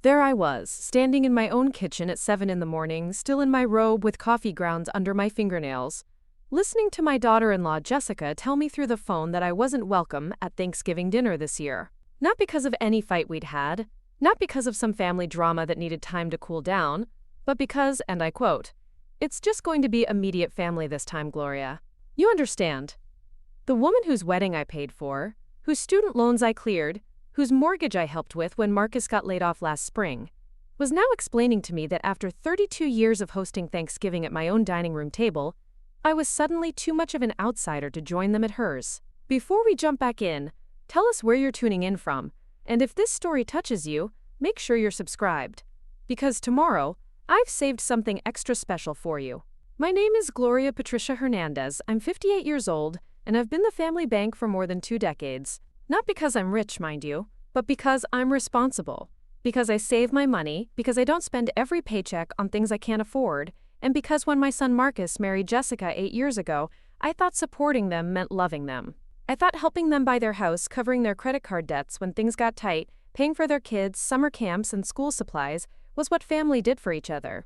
There I was, standing in my own kitchen at 7 in the morning, still in my robe with coffee grounds under my fingernails, listening to my daughter-in-law Jessica tell me through the phone that I wasn't welcome at Thanksgiving dinner this year. Not because of any fight we'd had, not because of some family drama that needed time to cool down, but because, and I quote, "It's just going to be immediate family this time, Gloria. You understand. The woman whose wedding I paid for, whose student loans I cleared, whose mortgage I helped with when Marcus got laid off last spring, was now explaining to me that after 32 years of hosting Thanksgiving at my own dining room table, I was suddenly too much of an outsider to join them at hers. Before we jump back in, tell us where you're tuning in from, and if this story touches you, make sure you're subscribed. Because tomorrow, I've saved something extra special for you. My name is Gloria Patricia Hernandez. I'm 58 years old, and I've been the family bank for more than 2 decades. Not because I'm rich, mind you, but because I'm responsible. Because I save my money, because I don't spend every paycheck on things I can't afford, and because when my son Marcus married Jessica 8 years ago, I thought supporting them meant loving them. I thought helping them buy their house, covering their credit card debts when things got tight, paying for their kids, summer camps, and school supplies was what family did for each other.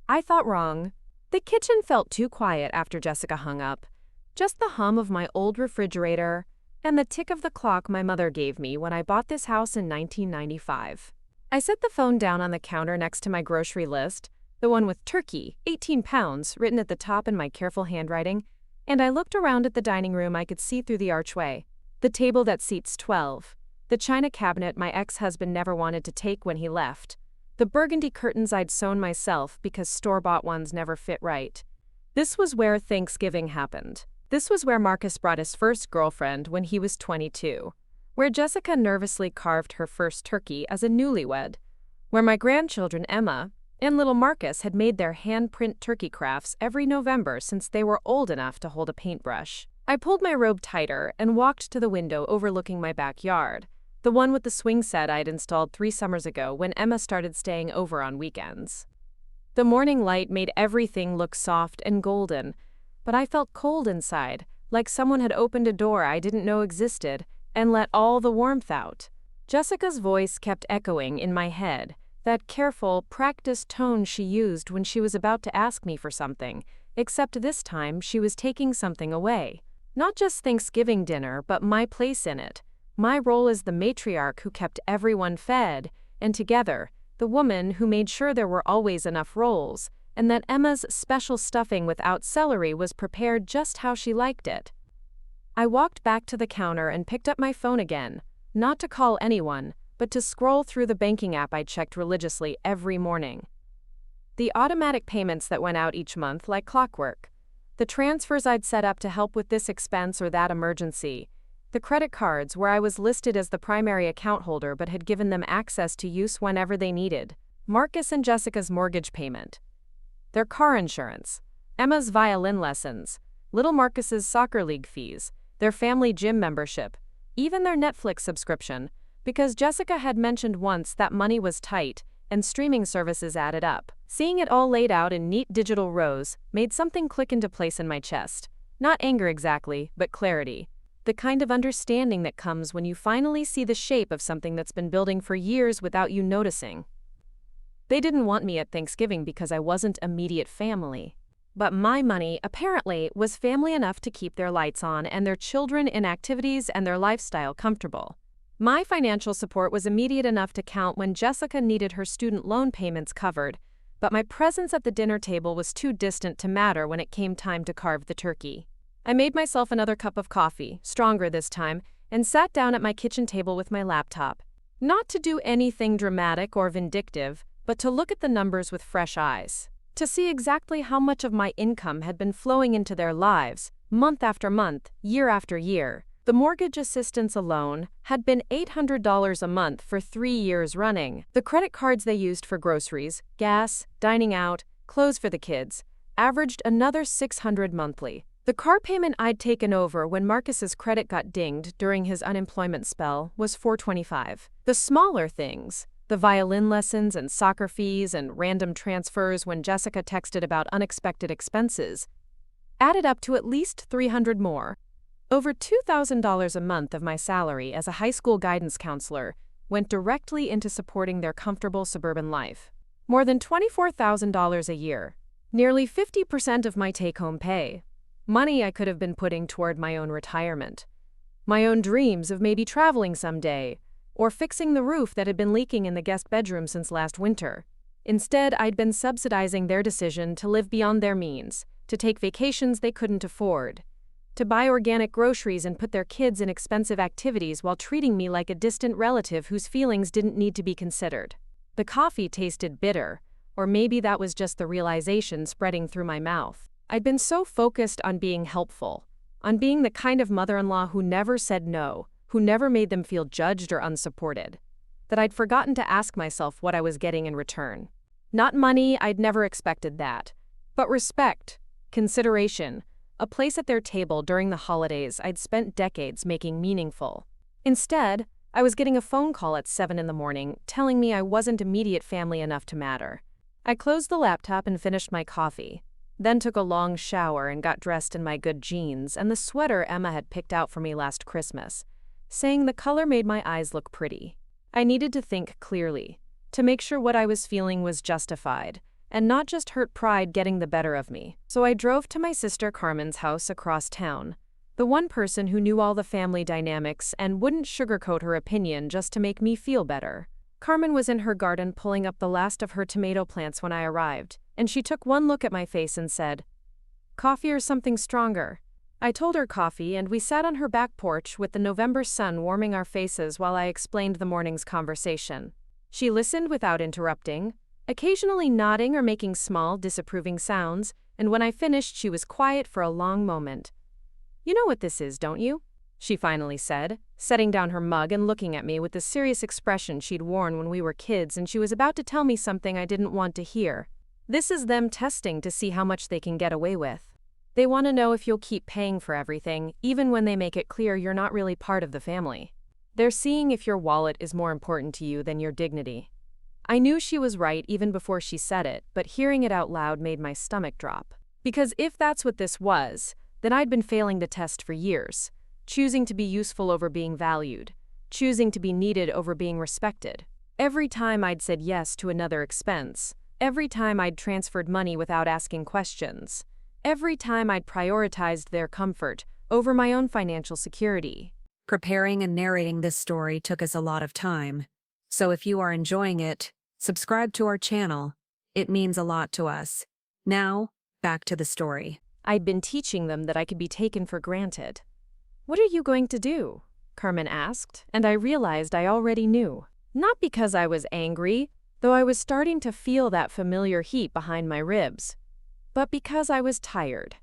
I thought wrong. The kitchen felt too quiet after Jessica hung up. Just the hum of my old refrigerator, and the tick of the clock my mother gave me when I bought this house in 1995. I set the phone down on the counter next to my grocery list, the one with turkey, 18 pounds, written at the top in my careful handwriting, and I looked around at the dining room I could see through the archway, the table that seats 12, the china cabinet my ex-husband never wanted to take when he left, the burgundy curtains I'd sewn myself because store-bought ones never fit right. This was where Thanksgiving happened. This was where Marcus brought his first girlfriend when he was 22, where Jessica nervously carved her first turkey as a newlywed, where my grandchildren Emma and little Marcus had made their handprint turkey crafts every November since they were old enough to hold a paintbrush. I pulled my robe tighter and walked to the window overlooking my backyard, the one with the swing set I'd installed 3 summers ago when Emma started staying over on weekends. The morning light made everything look soft and golden, but I felt cold inside, like someone had opened a door I didn't know existed and let all the warmth out. Jessica's voice kept echoing in my head, that careful, practiced tone she used when she was about to ask me for something, except this time she was taking something away. Not just Thanksgiving dinner, but my place in it. My role as the matriarch who kept everyone fed, and together, the woman who made sure there were always enough rolls, and that Emma's special stuffing without celery was prepared just how she liked it. I walked back to the counter and picked up my phone again, not to call anyone, but to scroll through the banking app I checked religiously every morning. The automatic payments that went out each month like clockwork. The transfers I'd set up to help with this expense or that emergency. The credit cards where I was listed as the primary account holder but had given them access to use whenever they needed. Marcus and Jessica's mortgage payment. Their car insurance, Emma's violin lessons, little Marcus's soccer league fees, their family gym membership, even their Netflix subscription, because Jessica had mentioned once that money was tight and streaming services added up. Seeing it all laid out in neat digital rows made something click into place in my chest. Not anger exactly, but clarity. The kind of understanding that comes when you finally see the shape of something that's been building for years without you noticing. They didn't want me at Thanksgiving because I wasn't immediate family. But my money, apparently, was family enough to keep their lights on and their children in activities and their lifestyle comfortable. My financial support was immediate enough to count when Jessica needed her student loan payments covered, but my presence at the dinner table was too distant to matter when it came time to carve the turkey. I made myself another cup of coffee, stronger this time, and sat down at my kitchen table with my laptop. Not to do anything dramatic or vindictive, but to look at the numbers with fresh eyes. To see exactly how much of my income had been flowing into their lives, month after month, year after year. The mortgage assistance alone had been $800 a month for 3 years running. The credit cards they used for groceries, gas, dining out, clothes for the kids, averaged another $600 monthly. The car payment I'd taken over when Marcus's credit got dinged during his unemployment spell was $425. The smaller things, the violin lessons and soccer fees and random transfers when Jessica texted about unexpected expenses, added up to at least $300 more. Over $2,000 a month of my salary as a high school guidance counselor went directly into supporting their comfortable suburban life. More than $24,000 a year. Nearly 50% of my take-home pay. Money I could have been putting toward my own retirement. My own dreams of maybe traveling someday, or fixing the roof that had been leaking in the guest bedroom since last winter. Instead, I'd been subsidizing their decision to live beyond their means, to take vacations they couldn't afford, to buy organic groceries and put their kids in expensive activities while treating me like a distant relative whose feelings didn't need to be considered. The coffee tasted bitter, or maybe that was just the realization spreading through my mouth. I'd been so focused on being helpful, on being the kind of mother-in-law who never said no, who never made them feel judged or unsupported, that I'd forgotten to ask myself what I was getting in return. Not money, I'd never expected that, but respect, consideration, a place at their table during the holidays I'd spent decades making meaningful. Instead, I was getting a phone call at 7 in the morning telling me I wasn't immediate family enough to matter. I closed the laptop and finished my coffee, then took a long shower and got dressed in my good jeans and the sweater Emma had picked out for me last Christmas, saying the color made my eyes look pretty. I needed to think clearly, to make sure what I was feeling was justified, and not just hurt pride getting the better of me. So I drove to my sister Carmen's house across town, the one person who knew all the family dynamics and wouldn't sugarcoat her opinion just to make me feel better. Carmen was in her garden pulling up the last of her tomato plants when I arrived, and she took one look at my face and said, "Coffee or something stronger?" I told her coffee, and we sat on her back porch with the November sun warming our faces while I explained the morning's conversation. She listened without interrupting, occasionally nodding or making small, disapproving sounds, and when I finished she was quiet for a long moment. "You know what this is, don't you?" she finally said, setting down her mug and looking at me with the serious expression she'd worn when we were kids, and she was about to tell me something I didn't want to hear. "This is them testing to see how much they can get away with. They want to know if you'll keep paying for everything, even when they make it clear you're not really part of the family. They're seeing if your wallet is more important to you than your dignity." I knew she was right even before she said it, but hearing it out loud made my stomach drop. Because if that's what this was, then I'd been failing the test for years, choosing to be useful over being valued, choosing to be needed over being respected. Every time I'd said yes to another expense, every time I'd transferred money without asking questions, every time I'd prioritized their comfort over my own financial security. Preparing and narrating this story took us a lot of time. So if you are enjoying it, subscribe to our channel. It means a lot to us. Now, back to the story. I'd been teaching them that I could be taken for granted. "What are you going to do?" Carmen asked, and I realized I already knew. Not because I was angry, though I was starting to feel that familiar heat behind my ribs, but because I was tired.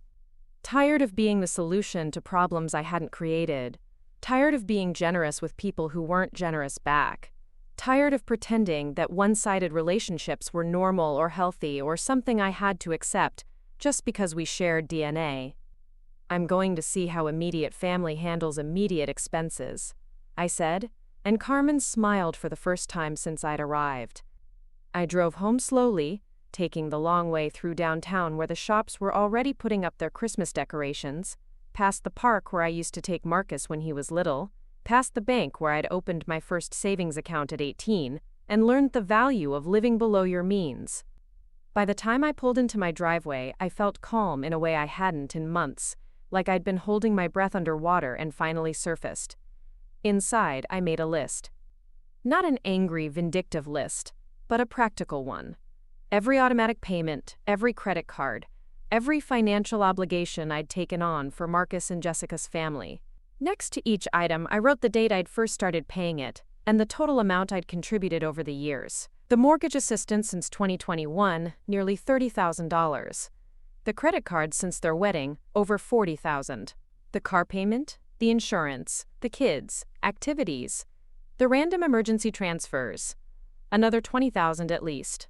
Tired of being the solution to problems I hadn't created. Tired of being generous with people who weren't generous back. Tired of pretending that one-sided relationships were normal or healthy or something I had to accept just because we shared DNA. "I'm going to see how immediate family handles immediate expenses," I said, and Carmen smiled for the first time since I'd arrived. I drove home slowly, taking the long way through downtown where the shops were already putting up their Christmas decorations, past the park where I used to take Marcus when he was little, past the bank where I'd opened my first savings account at 18 and learned the value of living below your means. By the time I pulled into my driveway, I felt calm in a way I hadn't in months, like I'd been holding my breath underwater and finally surfaced. Inside, I made a list. Not an angry, vindictive list, but a practical one. Every automatic payment, every credit card, every financial obligation I'd taken on for Marcus and Jessica's family. Next to each item, I wrote the date I'd first started paying it, and the total amount I'd contributed over the years. The mortgage assistance since 2021, nearly $30,000. The credit cards since their wedding, over $40,000. The car payment, the insurance, the kids, activities, the random emergency transfers, another $20,000 at least.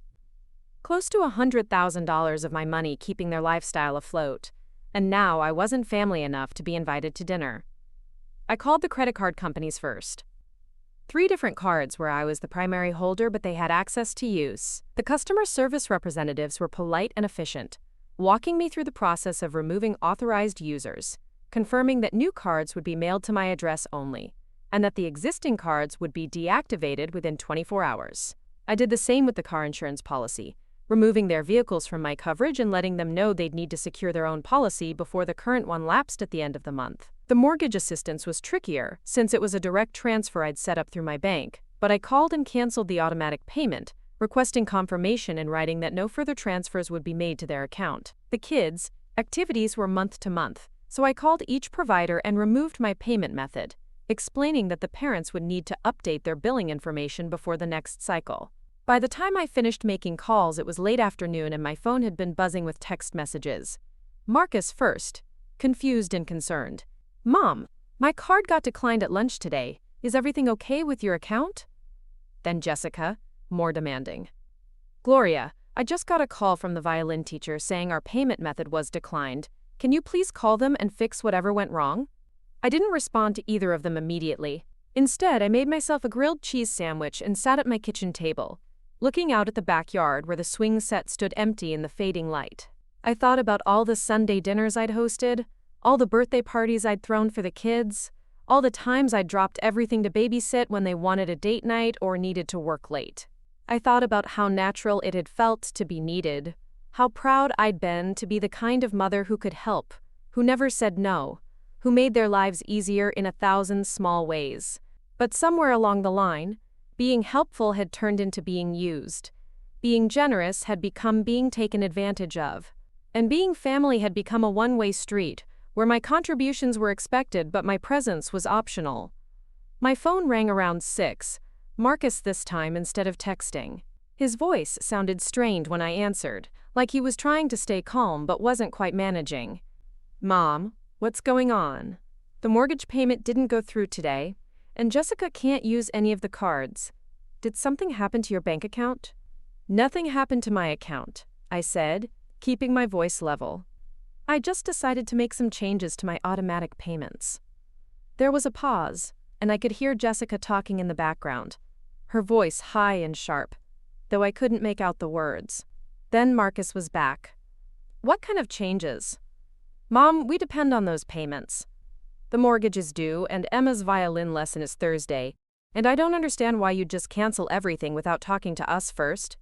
Close to $100,000 of my money keeping their lifestyle afloat, and now I wasn't family enough to be invited to dinner. I called the credit card companies first. 3 different cards where I was the primary holder, but they had access to use. The customer service representatives were polite and efficient, walking me through the process of removing authorized users, confirming that new cards would be mailed to my address only, and that the existing cards would be deactivated within 24 hours. I did the same with the car insurance policy, removing their vehicles from my coverage and letting them know they'd need to secure their own policy before the current one lapsed at the end of the month. The mortgage assistance was trickier, since it was a direct transfer I'd set up through my bank, but I called and canceled the automatic payment, requesting confirmation in writing that no further transfers would be made to their account. The kids' activities were month to month, so I called each provider and removed my payment method, explaining that the parents would need to update their billing information before the next cycle. By the time I finished making calls, it was late afternoon and my phone had been buzzing with text messages. Marcus first, confused and concerned. "Mom, my card got declined at lunch today. Is everything okay with your account?" Then Jessica, more demanding. "Gloria, I just got a call from the violin teacher saying our payment method was declined. Can you please call them and fix whatever went wrong?" I didn't respond to either of them immediately. Instead, I made myself a grilled cheese sandwich and sat at my kitchen table, looking out at the backyard where the swing set stood empty in the fading light. I thought about all the Sunday dinners I'd hosted, all the birthday parties I'd thrown for the kids, all the times I'd dropped everything to babysit when they wanted a date night or needed to work late. I thought about how natural it had felt to be needed, how proud I'd been to be the kind of mother who could help, who never said no, who made their lives easier in 1,000 small ways. But somewhere along the line, being helpful had turned into being used. Being generous had become being taken advantage of. And being family had become a one-way street, where my contributions were expected but my presence was optional. My phone rang around 6, Marcus this time instead of texting. His voice sounded strained when I answered, like he was trying to stay calm but wasn't quite managing. "Mom, what's going on? The mortgage payment didn't go through today, and Jessica can't use any of the cards. Did something happen to your bank account?" "Nothing happened to my account," I said, keeping my voice level. "I just decided to make some changes to my automatic payments." There was a pause, and I could hear Jessica talking in the background, her voice high and sharp, though I couldn't make out the words. Then Marcus was back. "What kind of changes?" "Mom, we depend on those payments. The mortgage is due, and Emma's violin lesson is Thursday, and I don't understand why you'd just cancel everything without talking to us first.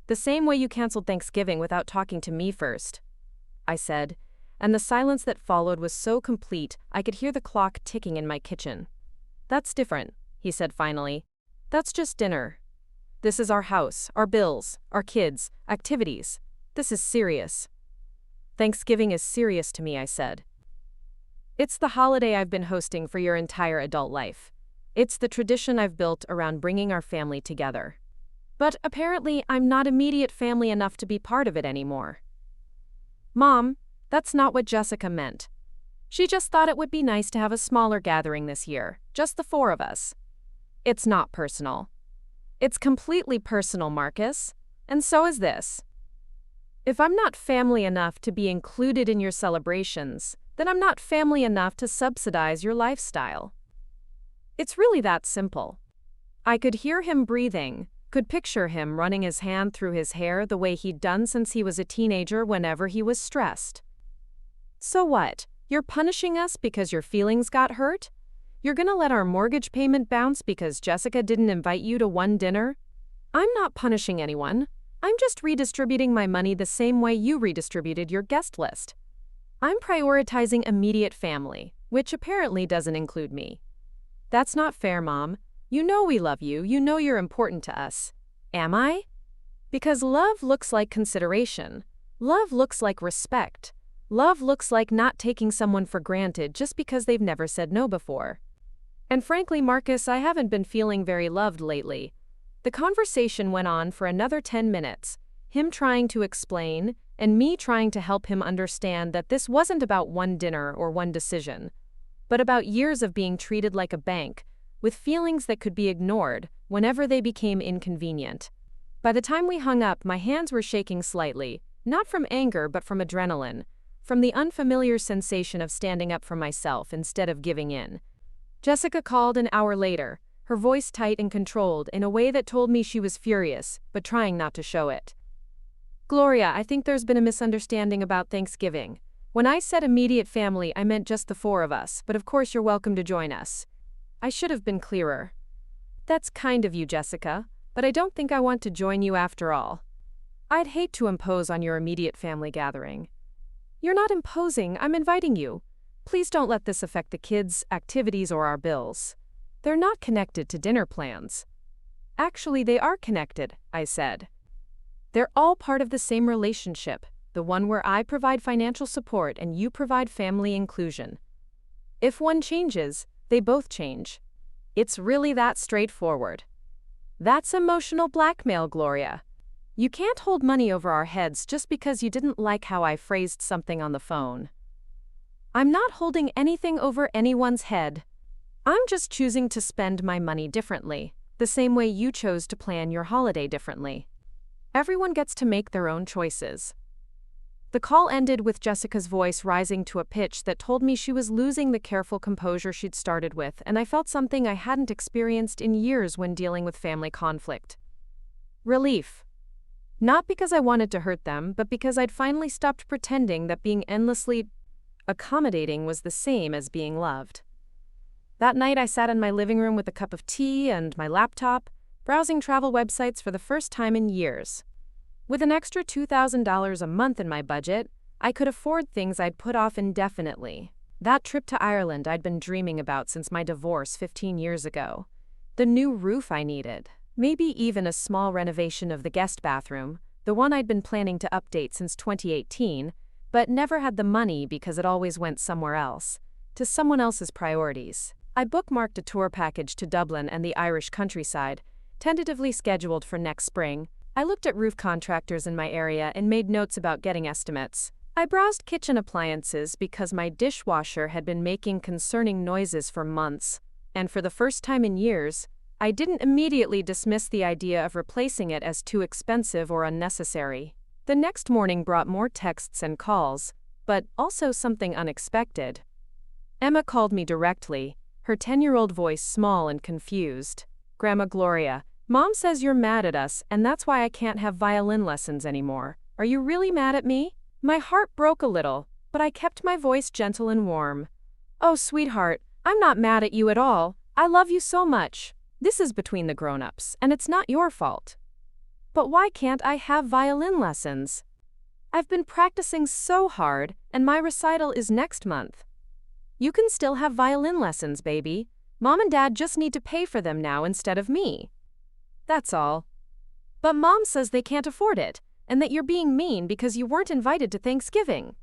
The same way you canceled Thanksgiving without talking to me first," I said, and the silence that followed was so complete I could hear the clock ticking in my kitchen. "That's different," he said finally. "That's just dinner. This is our house, our bills, our kids, activities. This is serious." "Thanksgiving is serious to me," I said. "It's the holiday I've been hosting for your entire adult life. It's the tradition I've built around bringing our family together. But apparently I'm not immediate family enough to be part of it anymore." "Mom, that's not what Jessica meant. She just thought it would be nice to have a smaller gathering this year, just the 4 of us." "It's not personal." "It's completely personal, Marcus. And so is this. If I'm not family enough to be included in your celebrations, then I'm not family enough to subsidize your lifestyle. It's really that simple." I could hear him breathing, could picture him running his hand through his hair the way he'd done since he was a teenager whenever he was stressed. "So what? You're punishing us because your feelings got hurt? You're gonna let our mortgage payment bounce because Jessica didn't invite you to one dinner?" "I'm not punishing anyone. I'm just redistributing my money the same way you redistributed your guest list. I'm prioritizing immediate family, which apparently doesn't include me." "That's not fair, Mom. You know we love you, you know you're important to us." "Am I?" "Because love looks like consideration. Love looks like respect. Love looks like not taking someone for granted just because they've never said no before. And frankly, Marcus, I haven't been feeling very loved lately." The conversation went on for another 10 minutes, him trying to explain, and me trying to help him understand that this wasn't about one dinner or one decision, but about years of being treated like a bank, with feelings that could be ignored whenever they became inconvenient. By the time we hung up, my hands were shaking slightly, not from anger but from adrenaline, from the unfamiliar sensation of standing up for myself instead of giving in. Jessica called an hour later, her voice tight and controlled in a way that told me she was furious, but trying not to show it. "Gloria, I think there's been a misunderstanding about Thanksgiving. When I said immediate family, I meant just the 4 of us, but of course you're welcome to join us. I should have been clearer. That's kind of you, Jessica, but I don't think I want to join you after all. I'd hate to impose on your immediate family gathering. You're not imposing, I'm inviting you. Please don't let this affect the kids' activities or our bills. They're not connected to dinner plans. Actually, they are connected, I said. They're all part of the same relationship, the one where I provide financial support and you provide family inclusion. If one changes, they both change. It's really that straightforward. That's emotional blackmail, Gloria. You can't hold money over our heads just because you didn't like how I phrased something on the phone. I'm not holding anything over anyone's head. I'm just choosing to spend my money differently, the same way you chose to plan your holiday differently. Everyone gets to make their own choices. The call ended with Jessica's voice rising to a pitch that told me she was losing the careful composure she'd started with, and I felt something I hadn't experienced in years when dealing with family conflict. Relief. Not because I wanted to hurt them, but because I'd finally stopped pretending that being endlessly accommodating was the same as being loved. That night I sat in my living room with a cup of tea and my laptop, browsing travel websites for the first time in years. With an extra $2,000 a month in my budget, I could afford things I'd put off indefinitely. That trip to Ireland I'd been dreaming about since my divorce 15 years ago. The new roof I needed. Maybe even a small renovation of the guest bathroom, the one I'd been planning to update since 2018, but never had the money because it always went somewhere else, to someone else's priorities. I bookmarked a tour package to Dublin and the Irish countryside, tentatively scheduled for next spring. I looked at roof contractors in my area and made notes about getting estimates. I browsed kitchen appliances because my dishwasher had been making concerning noises for months, and for the first time in years, I didn't immediately dismiss the idea of replacing it as too expensive or unnecessary. The next morning brought more texts and calls, but also something unexpected. Emma called me directly, her 10-year-old voice small and confused. "Grandma Gloria, Mom says you're mad at us, and that's why I can't have violin lessons anymore. Are you really mad at me?" My heart broke a little, but I kept my voice gentle and warm. "Oh, sweetheart, I'm not mad at you at all. I love you so much. This is between the grown-ups, and it's not your fault. But why can't I have violin lessons? I've been practicing so hard, and my recital is next month." "You can still have violin lessons, baby. Mom and Dad just need to pay for them now instead of me. That's all." "But Mom says they can't afford it, and that you're being mean because you weren't invited to Thanksgiving."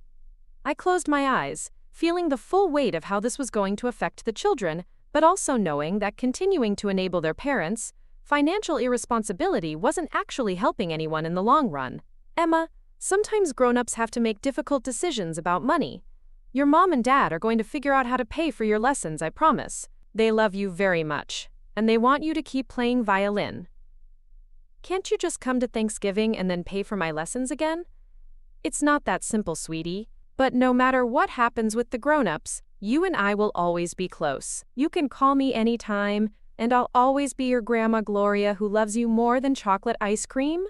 I closed my eyes, feeling the full weight of how this was going to affect the children, but also knowing that continuing to enable their parents' financial irresponsibility wasn't actually helping anyone in the long run. "Emma, sometimes grown-ups have to make difficult decisions about money. Your mom and dad are going to figure out how to pay for your lessons, I promise. They love you very much, and they want you to keep playing violin. Can't you just come to Thanksgiving and then pay for my lessons again? It's not that simple, sweetie. But no matter what happens with the grown-ups, you and I will always be close. You can call me anytime, and I'll always be your Grandma Gloria who loves you more than chocolate ice cream."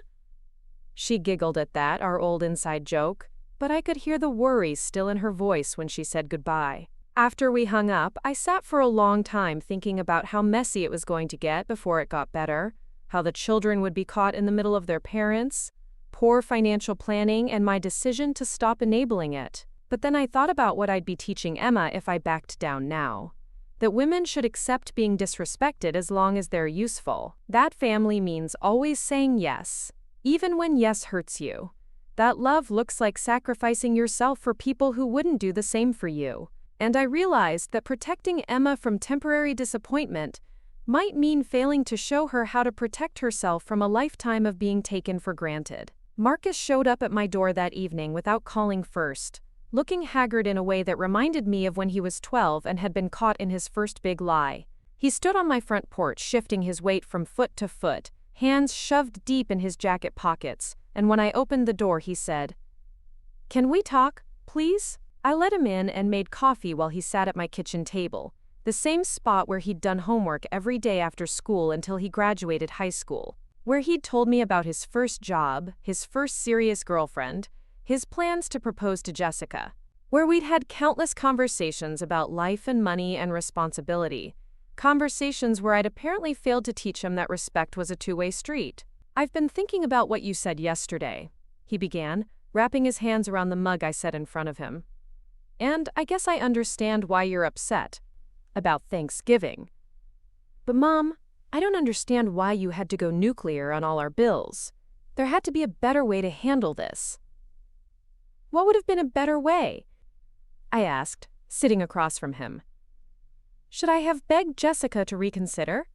She giggled at that, our old inside joke, but I could hear the worry still in her voice when she said goodbye. After we hung up, I sat for a long time thinking about how messy it was going to get before it got better, how the children would be caught in the middle of their parents, poor financial planning, and my decision to stop enabling it. But then I thought about what I'd be teaching Emma if I backed down now. That women should accept being disrespected as long as they're useful. That family means always saying yes, even when yes hurts you. That love looks like sacrificing yourself for people who wouldn't do the same for you. And I realized that protecting Emma from temporary disappointment might mean failing to show her how to protect herself from a lifetime of being taken for granted. Marcus showed up at my door that evening without calling first, looking haggard in a way that reminded me of when he was 12 and had been caught in his first big lie. He stood on my front porch, shifting his weight from foot to foot, hands shoved deep in his jacket pockets, and when I opened the door he said, "Can we talk, please?" I let him in and made coffee while he sat at my kitchen table, the same spot where he'd done homework every day after school until he graduated high school, where he'd told me about his first job, his first serious girlfriend, his plans to propose to Jessica, where we'd had countless conversations about life and money and responsibility, Conversations where I'd apparently failed to teach him that respect was a two-way street. "I've been thinking about what you said yesterday," he began, wrapping his hands around the mug I set in front of him. "And I guess I understand why you're upset. About Thanksgiving. But Mom, I don't understand why you had to go nuclear on all our bills. There had to be a better way to handle this." "What would have been a better way?" I asked, sitting across from him. Should I have begged Jessica to reconsider?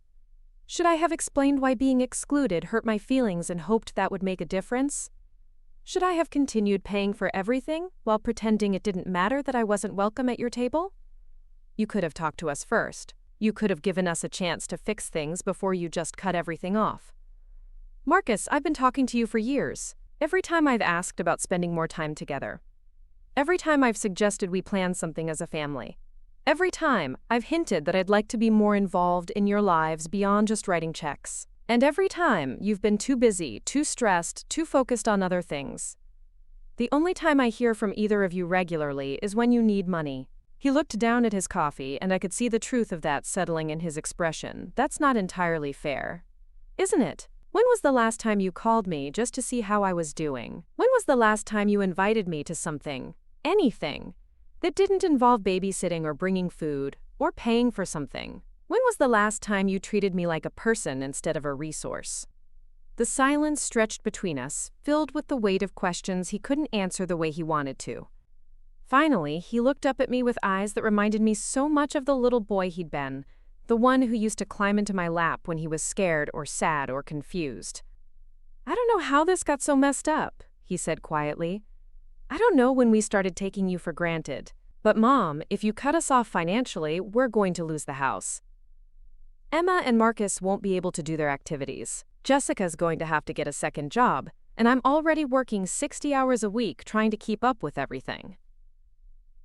Should I have explained why being excluded hurt my feelings and hoped that would make a difference? Should I have continued paying for everything while pretending it didn't matter that I wasn't welcome at your table? You could have talked to us first. You could have given us a chance to fix things before you just cut everything off. Marcus, I've been talking to you for years. Every time I've asked about spending more time together. Every time I've suggested we plan something as a family. Every time I've hinted that I'd like to be more involved in your lives beyond just writing checks. And every time you've been too busy, too stressed, too focused on other things. The only time I hear from either of you regularly is when you need money. He looked down at his coffee, and I could see the truth of that settling in his expression. That's not entirely fair. Isn't it? When was the last time you called me just to see how I was doing? When was the last time you invited me to something, anything, that didn't involve babysitting or bringing food or paying for something? When was the last time you treated me like a person instead of a resource? The silence stretched between us, filled with the weight of questions he couldn't answer the way he wanted to. Finally, he looked up at me with eyes that reminded me so much of the little boy he'd been, the one who used to climb into my lap when he was scared or sad or confused. "I don't know how this got so messed up," he said quietly. "I don't know when we started taking you for granted. But Mom, if you cut us off financially, we're going to lose the house. Emma and Marcus won't be able to do their activities. Jessica's going to have to get a second job, and I'm already working 60 hours a week trying to keep up with everything."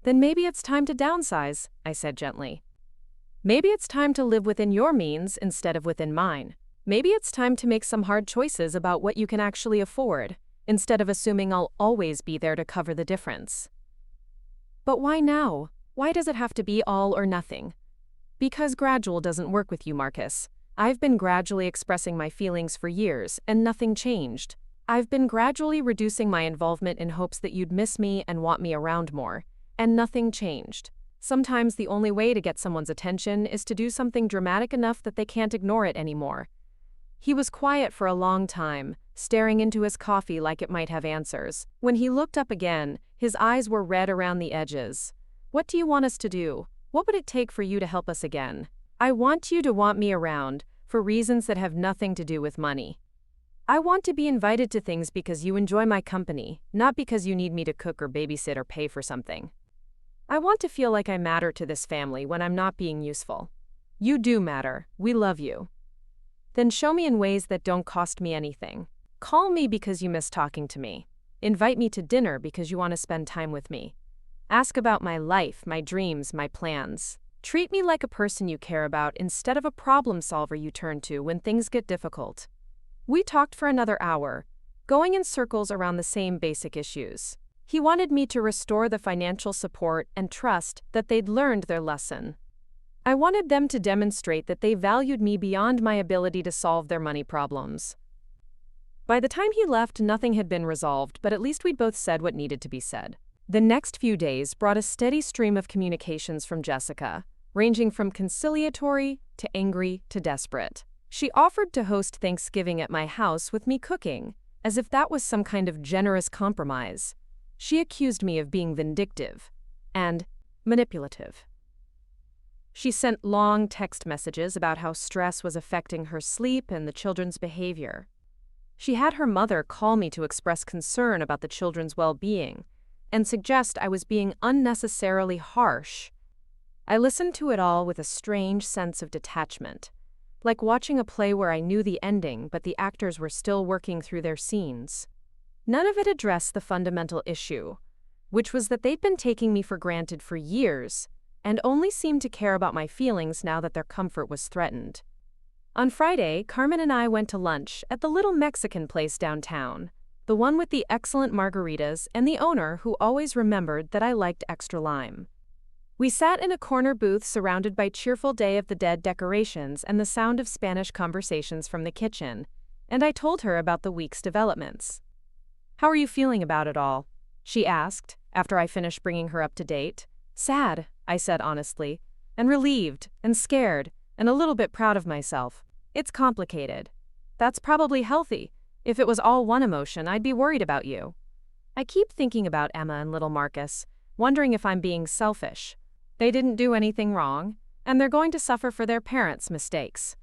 "Then maybe it's time to downsize," I said gently. "Maybe it's time to live within your means instead of within mine. Maybe it's time to make some hard choices about what you can actually afford, instead of assuming I'll always be there to cover the difference." "But why now? Why does it have to be all or nothing?" "Because gradual doesn't work with you, Marcus. I've been gradually expressing my feelings for years, and nothing changed. I've been gradually reducing my involvement in hopes that you'd miss me and want me around more, and nothing changed. Sometimes the only way to get someone's attention is to do something dramatic enough that they can't ignore it anymore." He was quiet for a long time, staring into his coffee like it might have answers. When he looked up again, his eyes were red around the edges. "What do you want us to do? What would it take for you to help us again?" "I want you to want me around, for reasons that have nothing to do with money. I want to be invited to things because you enjoy my company, not because you need me to cook or babysit or pay for something. I want to feel like I matter to this family when I'm not being useful. You do matter. We love you. Then show me in ways that don't cost me anything. Call me because you miss talking to me. Invite me to dinner because you want to spend time with me. Ask about my life, my dreams, my plans. Treat me like a person you care about instead of a problem solver you turn to when things get difficult." We talked for another hour, going in circles around the same basic issues. He wanted me to restore the financial support and trust that they'd learned their lesson. I wanted them to demonstrate that they valued me beyond my ability to solve their money problems. By the time he left, nothing had been resolved, but at least we'd both said what needed to be said. The next few days brought a steady stream of communications from Jessica, ranging from conciliatory to angry to desperate. She offered to host Thanksgiving at my house with me cooking, as if that was some kind of generous compromise. She accused me of being vindictive and manipulative. She sent long text messages about how stress was affecting her sleep and the children's behavior. She had her mother call me to express concern about the children's well-being and suggest I was being unnecessarily harsh. I listened to it all with a strange sense of detachment, like watching a play where I knew the ending but the actors were still working through their scenes. None of it addressed the fundamental issue, which was that they'd been taking me for granted for years and only seemed to care about my feelings now that their comfort was threatened. On Friday, Carmen and I went to lunch at the little Mexican place downtown, the one with the excellent margaritas and the owner who always remembered that I liked extra lime. We sat in a corner booth surrounded by cheerful Day of the Dead decorations and the sound of Spanish conversations from the kitchen, and I told her about the week's developments. "How are you feeling about it all?" she asked, after I finished bringing her up to date. "Sad," I said honestly, "and relieved, and scared, and a little bit proud of myself. It's complicated." "That's probably healthy. If it was all one emotion, I'd be worried about you." I keep thinking about Emma and little Marcus, wondering if I'm being selfish. They didn't do anything wrong, and they're going to suffer for their parents' mistakes.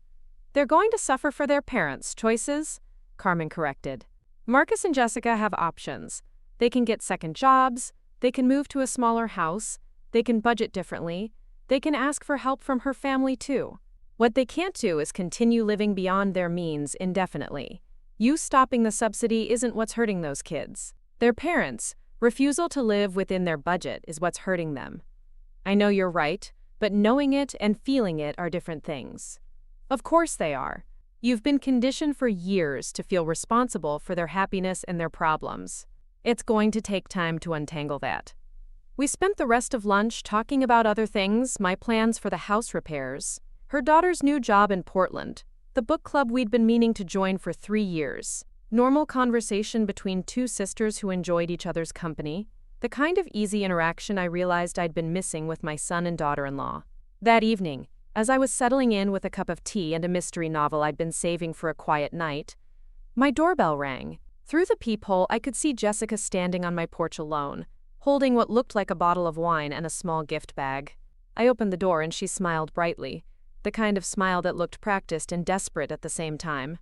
"They're going to suffer for their parents' choices," Carmen corrected. "Marcus and Jessica have options. They can get second jobs, they can move to a smaller house, they can budget differently, they can ask for help from her family too. What they can't do is continue living beyond their means indefinitely. You stopping the subsidy isn't what's hurting those kids. Their parents' refusal to live within their budget is what's hurting them. I know you're right, but knowing it and feeling it are different things." "Of course they are. You've been conditioned for years to feel responsible for their happiness and their problems. It's going to take time to untangle that." We spent the rest of lunch talking about other things, my plans for the house repairs, her daughter's new job in Portland, the book club we'd been meaning to join for 3 years, normal conversation between two sisters who enjoyed each other's company, the kind of easy interaction I realized I'd been missing with my son and daughter-in-law. That evening, as I was settling in with a cup of tea and a mystery novel I'd been saving for a quiet night, my doorbell rang. Through the peephole, I could see Jessica standing on my porch alone, holding what looked like a bottle of wine and a small gift bag. I opened the door and she smiled brightly, the kind of smile that looked practiced and desperate at the same time.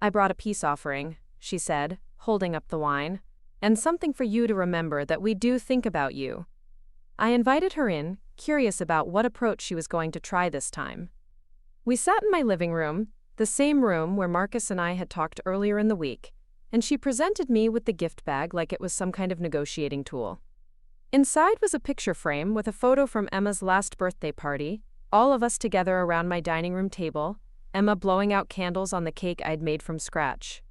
"I brought a peace offering," she said, holding up the wine, "and something for you to remember that we do think about you." I invited her in, curious about what approach she was going to try this time. We sat in my living room, the same room where Marcus and I had talked earlier in the week, and she presented me with the gift bag like it was some kind of negotiating tool. Inside was a picture frame with a photo from Emma's last birthday party, all of us together around my dining room table, Emma blowing out candles on the cake I'd made from scratch.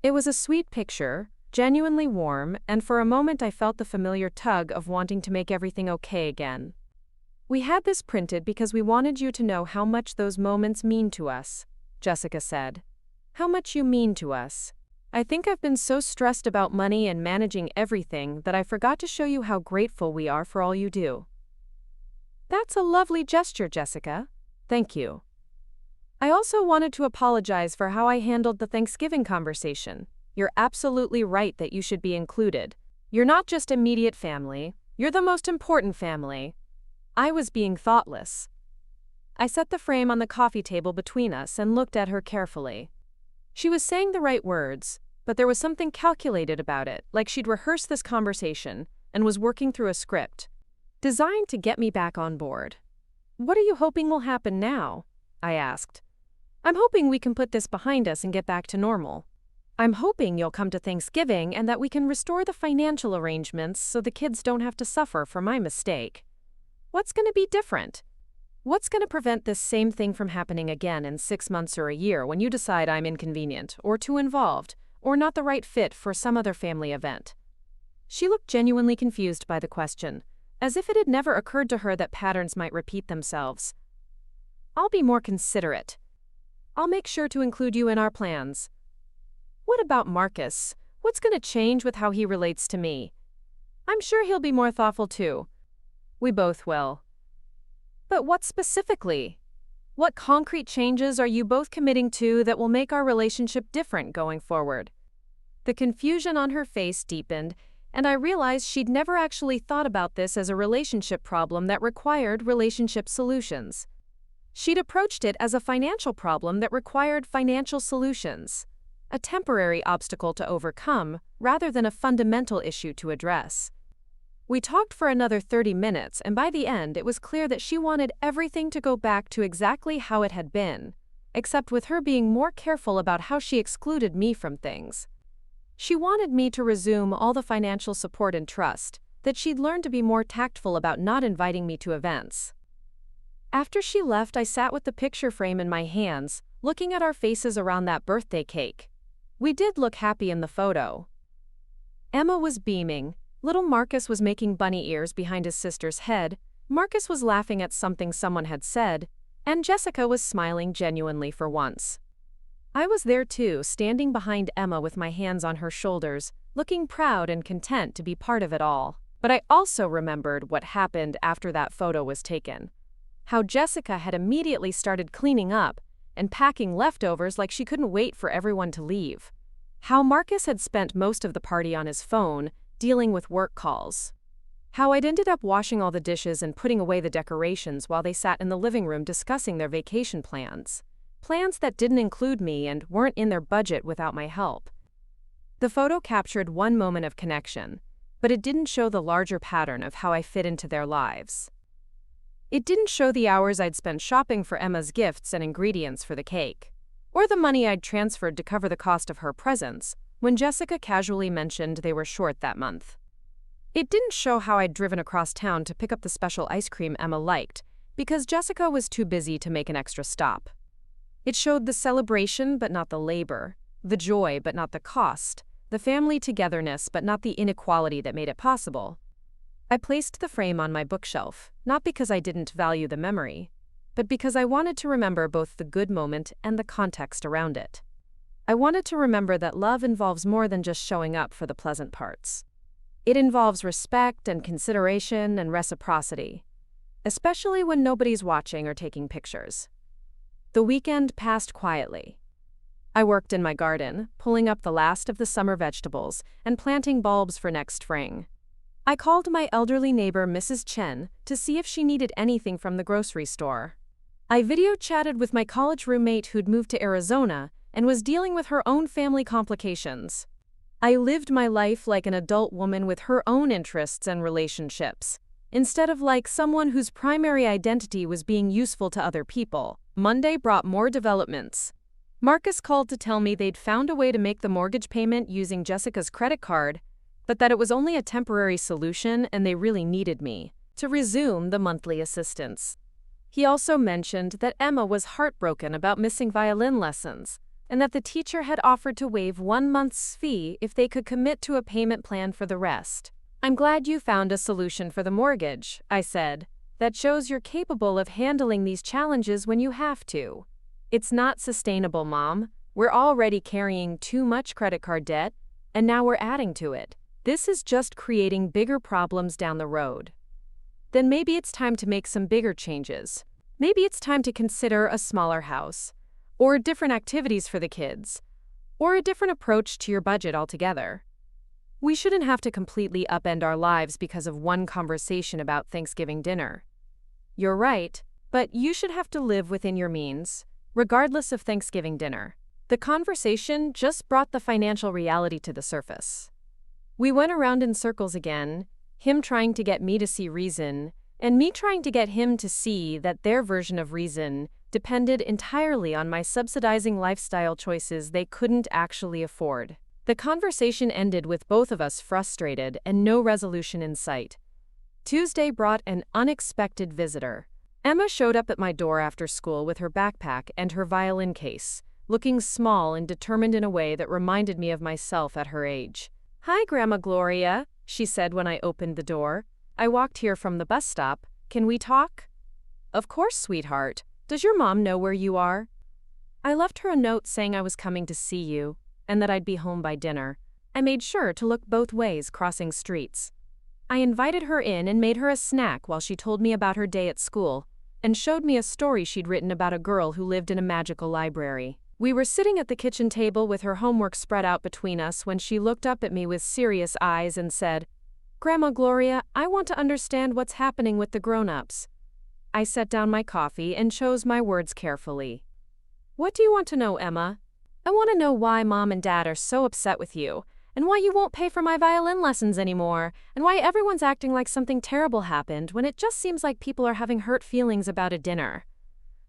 It was a sweet picture, genuinely warm, and for a moment I felt the familiar tug of wanting to make everything okay again. "We had this printed because we wanted you to know how much those moments mean to us," Jessica said. "How much you mean to us. I think I've been so stressed about money and managing everything that I forgot to show you how grateful we are for all you do." "That's a lovely gesture, Jessica. Thank you. I also wanted to apologize for how I handled the Thanksgiving conversation. You're absolutely right that you should be included. You're not just immediate family, you're the most important family. I was being thoughtless." I set the frame on the coffee table between us and looked at her carefully. She was saying the right words, but there was something calculated about it, like she'd rehearsed this conversation and was working through a script, designed to get me back on board. "What are you hoping will happen now?" I asked. "I'm hoping we can put this behind us and get back to normal. I'm hoping you'll come to Thanksgiving and that we can restore the financial arrangements so the kids don't have to suffer for my mistake. What's going to be different? What's going to prevent this same thing from happening again in 6 months or a year when you decide I'm inconvenient, or too involved, or not the right fit for some other family event?" She looked genuinely confused by the question, as if it had never occurred to her that patterns might repeat themselves. "I'll be more considerate. I'll make sure to include you in our plans." "What about Marcus? What's going to change with how he relates to me?" "I'm sure he'll be more thoughtful too." "We both will." "But what specifically? What concrete changes are you both committing to that will make our relationship different going forward?" The confusion on her face deepened, and I realized she'd never actually thought about this as a relationship problem that required relationship solutions. She'd approached it as a financial problem that required financial solutions, a temporary obstacle to overcome rather than a fundamental issue to address. We talked for another 30 minutes, and by the end it was clear that she wanted everything to go back to exactly how it had been, except with her being more careful about how she excluded me from things. She wanted me to resume all the financial support and trust, that she'd learned to be more tactful about not inviting me to events. After she left, I sat with the picture frame in my hands, looking at our faces around that birthday cake. We did look happy in the photo. Emma was beaming. Little Marcus was making bunny ears behind his sister's head, Marcus was laughing at something someone had said, and Jessica was smiling genuinely for once. I was there too, standing behind Emma with my hands on her shoulders, looking proud and content to be part of it all. But I also remembered what happened after that photo was taken. How Jessica had immediately started cleaning up and packing leftovers like she couldn't wait for everyone to leave. How Marcus had spent most of the party on his phone, dealing with work calls. How I'd ended up washing all the dishes and putting away the decorations while they sat in the living room discussing their vacation plans. Plans that didn't include me and weren't in their budget without my help. The photo captured one moment of connection, but it didn't show the larger pattern of how I fit into their lives. It didn't show the hours I'd spent shopping for Emma's gifts and ingredients for the cake, or the money I'd transferred to cover the cost of her presents when Jessica casually mentioned they were short that month. It didn't show how I'd driven across town to pick up the special ice cream Emma liked, because Jessica was too busy to make an extra stop. It showed the celebration but not the labor, the joy but not the cost, the family togetherness but not the inequality that made it possible. I placed the frame on my bookshelf, not because I didn't value the memory, but because I wanted to remember both the good moment and the context around it. I wanted to remember that love involves more than just showing up for the pleasant parts. It involves respect and consideration and reciprocity, especially when nobody's watching or taking pictures. The weekend passed quietly. I worked in my garden, pulling up the last of the summer vegetables and planting bulbs for next spring. I called my elderly neighbor Mrs. Chen to see if she needed anything from the grocery store. I video chatted with my college roommate who'd moved to Arizona and was dealing with her own family complications. I lived my life like an adult woman with her own interests and relationships, instead of like someone whose primary identity was being useful to other people. Monday brought more developments. Marcus called to tell me they'd found a way to make the mortgage payment using Jessica's credit card, but that it was only a temporary solution and they really needed me to resume the monthly assistance. He also mentioned that Emma was heartbroken about missing violin lessons, and that the teacher had offered to waive 1 month's fee if they could commit to a payment plan for the rest. "I'm glad you found a solution for the mortgage," I said. "That shows you're capable of handling these challenges when you have to." "It's not sustainable, Mom. We're already carrying too much credit card debt, and now we're adding to it. This is just creating bigger problems down the road." Then maybe it's time to make some bigger changes. Maybe it's time to consider a smaller house, or different activities for the kids, or a different approach to your budget altogether. We shouldn't have to completely upend our lives because of one conversation about Thanksgiving dinner. You're right, but you should have to live within your means, regardless of Thanksgiving dinner. The conversation just brought the financial reality to the surface. We went around in circles again, him trying to get me to see reason, and me trying to get him to see that their version of reason depended entirely on my subsidizing lifestyle choices they couldn't actually afford. The conversation ended with both of us frustrated and no resolution in sight. Tuesday brought an unexpected visitor. Emma showed up at my door after school with her backpack and her violin case, looking small and determined in a way that reminded me of myself at her age. "Hi, Grandma Gloria," she said when I opened the door. "I walked here from the bus stop. Can we talk?" "Of course, sweetheart. Does your mom know where you are?" I left her a note saying I was coming to see you, and that I'd be home by dinner. I made sure to look both ways crossing streets. I invited her in and made her a snack while she told me about her day at school, and showed me a story she'd written about a girl who lived in a magical library. We were sitting at the kitchen table with her homework spread out between us when she looked up at me with serious eyes and said, "Grandma Gloria, I want to understand what's happening with the grown-ups." I set down my coffee and chose my words carefully. "What do you want to know, Emma?" "I want to know why Mom and Dad are so upset with you, and why you won't pay for my violin lessons anymore, and why everyone's acting like something terrible happened when it just seems like people are having hurt feelings about a dinner."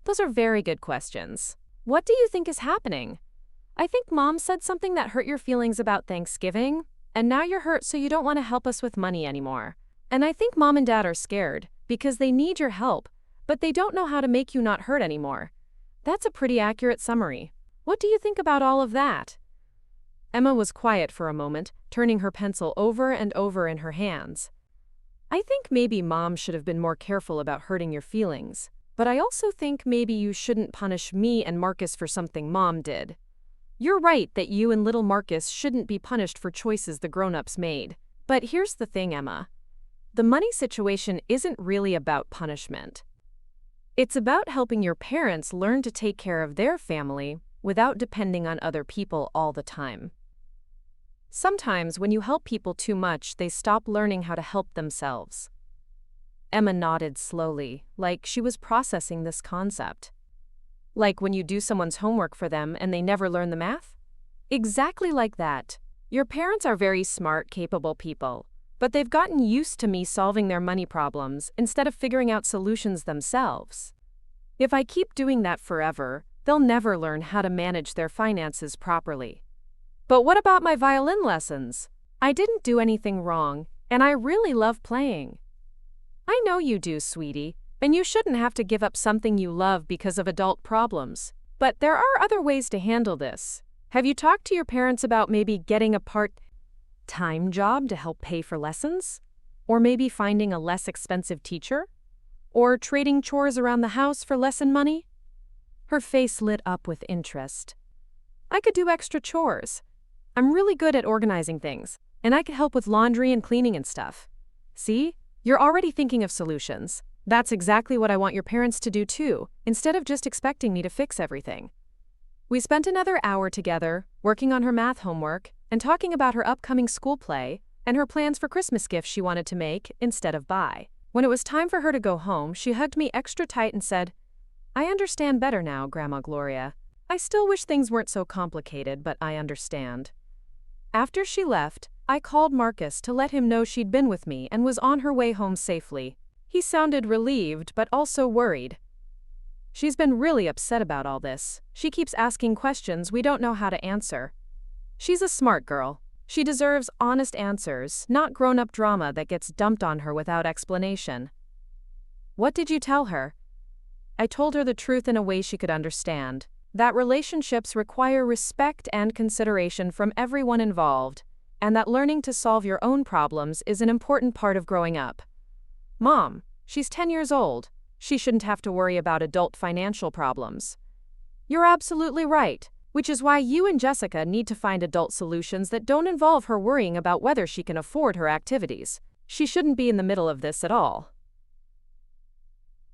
Those are very good questions. What do you think is happening? I think Mom said something that hurt your feelings about Thanksgiving, and now you're hurt so you don't want to help us with money anymore. And I think Mom and Dad are scared, because they need your help, but they don't know how to make you not hurt anymore. That's a pretty accurate summary. What do you think about all of that? Emma was quiet for a moment, turning her pencil over and over in her hands. I think maybe Mom should have been more careful about hurting your feelings. But I also think maybe you shouldn't punish me and Marcus for something Mom did. You're right that you and little Marcus shouldn't be punished for choices the grown-ups made. But here's the thing, Emma. The money situation isn't really about punishment. It's about helping your parents learn to take care of their family without depending on other people all the time. Sometimes when you help people too much, they stop learning how to help themselves. Emma nodded slowly, like she was processing this concept. Like when you do someone's homework for them and they never learn the math? Exactly like that. Your parents are very smart, capable people, but they've gotten used to me solving their money problems instead of figuring out solutions themselves. If I keep doing that forever, they'll never learn how to manage their finances properly. But what about my violin lessons? I didn't do anything wrong, and I really love playing. I know you do, sweetie, and you shouldn't have to give up something you love because of adult problems. But there are other ways to handle this. Have you talked to your parents about maybe getting a part-time job to help pay for lessons? Or maybe finding a less expensive teacher? Or trading chores around the house for lesson money? Her face lit up with interest. I could do extra chores. I'm really good at organizing things, and I could help with laundry and cleaning and stuff. See? You're already thinking of solutions. That's exactly what I want your parents to do too, instead of just expecting me to fix everything. We spent another hour together, working on her math homework, and talking about her upcoming school play, and her plans for Christmas gifts she wanted to make instead of buy. When it was time for her to go home, she hugged me extra tight and said, "I understand better now, Grandma Gloria. I still wish things weren't so complicated, but I understand." After she left, I called Marcus to let him know she'd been with me and was on her way home safely. He sounded relieved, but also worried. She's been really upset about all this. She keeps asking questions we don't know how to answer. She's a smart girl. She deserves honest answers, not grown-up drama that gets dumped on her without explanation. What did you tell her? I told her the truth in a way she could understand. That relationships require respect and consideration from everyone involved, and that learning to solve your own problems is an important part of growing up. Mom, she's 10 years old. She shouldn't have to worry about adult financial problems. You're absolutely right, which is why you and Jessica need to find adult solutions that don't involve her worrying about whether she can afford her activities. She shouldn't be in the middle of this at all.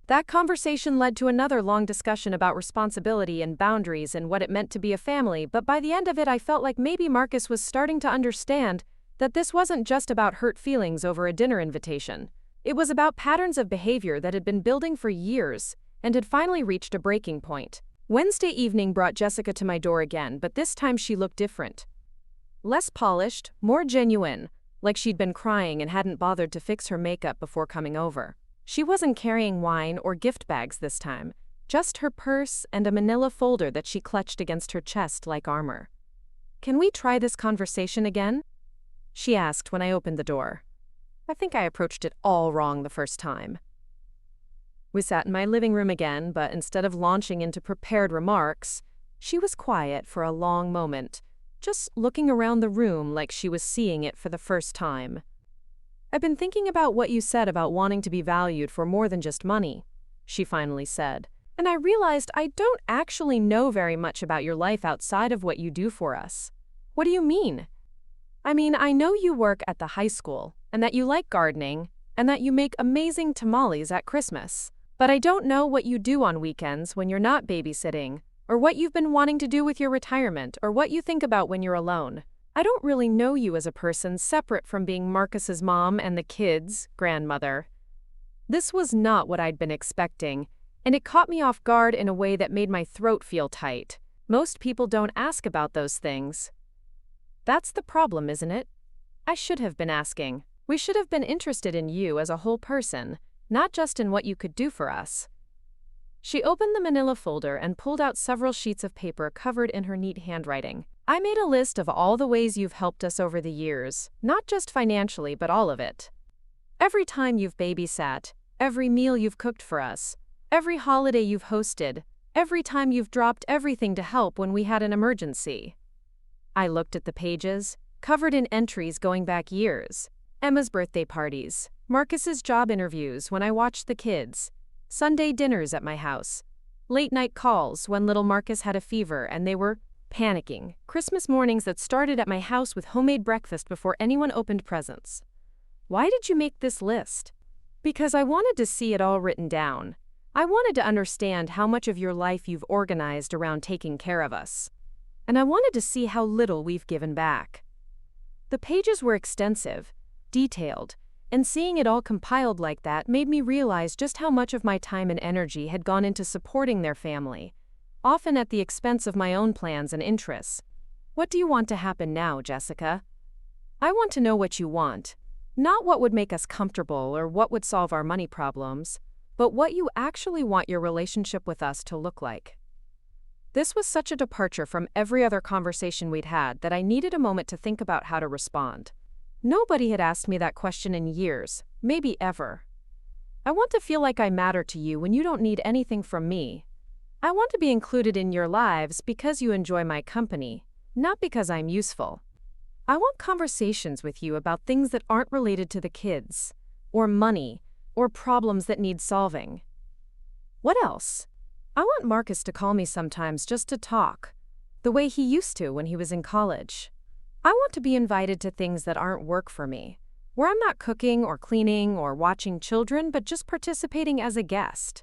That conversation led to another long discussion about responsibility and boundaries and what it meant to be a family, but by the end of it I felt like maybe Marcus was starting to understand that this wasn't just about hurt feelings over a dinner invitation. It was about patterns of behavior that had been building for years and had finally reached a breaking point. Wednesday evening brought Jessica to my door again, but this time she looked different. Less polished, more genuine, like she'd been crying and hadn't bothered to fix her makeup before coming over. She wasn't carrying wine or gift bags this time, just her purse and a manila folder that she clutched against her chest like armor. "Can we try this conversation again?" she asked when I opened the door. I think I approached it all wrong the first time. We sat in my living room again, but instead of launching into prepared remarks, she was quiet for a long moment, just looking around the room like she was seeing it for the first time. "I've been thinking about what you said about wanting to be valued for more than just money," she finally said, "and I realized I don't actually know very much about your life outside of what you do for us." "What do you mean?" "I mean, I know you work at the high school, and that you like gardening, and that you make amazing tamales at Christmas. But I don't know what you do on weekends when you're not babysitting, or what you've been wanting to do with your retirement, or what you think about when you're alone. I don't really know you as a person separate from being Marcus's mom and the kids' grandmother." This was not what I'd been expecting, and it caught me off guard in a way that made my throat feel tight. Most people don't ask about those things. That's the problem, isn't it? I should have been asking. We should have been interested in you as a whole person, not just in what you could do for us. She opened the manila folder and pulled out several sheets of paper covered in her neat handwriting. "I made a list of all the ways you've helped us over the years, not just financially, but all of it. Every time you've babysat, every meal you've cooked for us, every holiday you've hosted, every time you've dropped everything to help when we had an emergency." I looked at the pages, covered in entries going back years. Emma's birthday parties, Marcus's job interviews when I watched the kids, Sunday dinners at my house, late night calls when little Marcus had a fever and they were panicking, Christmas mornings that started at my house with homemade breakfast before anyone opened presents. Why did you make this list? Because I wanted to see it all written down. I wanted to understand how much of your life you've organized around taking care of us. And I wanted to see how little we've given back. The pages were extensive, detailed, and seeing it all compiled like that made me realize just how much of my time and energy had gone into supporting their family, often at the expense of my own plans and interests. What do you want to happen now, Jessica? I want to know what you want, not what would make us comfortable or what would solve our money problems, but what you actually want your relationship with us to look like. This was such a departure from every other conversation we'd had that I needed a moment to think about how to respond. Nobody had asked me that question in years, maybe ever. I want to feel like I matter to you when you don't need anything from me. I want to be included in your lives because you enjoy my company, not because I'm useful. I want conversations with you about things that aren't related to the kids, or money, or problems that need solving. What else? I want Marcus to call me sometimes just to talk, the way he used to when he was in college. I want to be invited to things that aren't work for me, where I'm not cooking or cleaning or watching children, but just participating as a guest.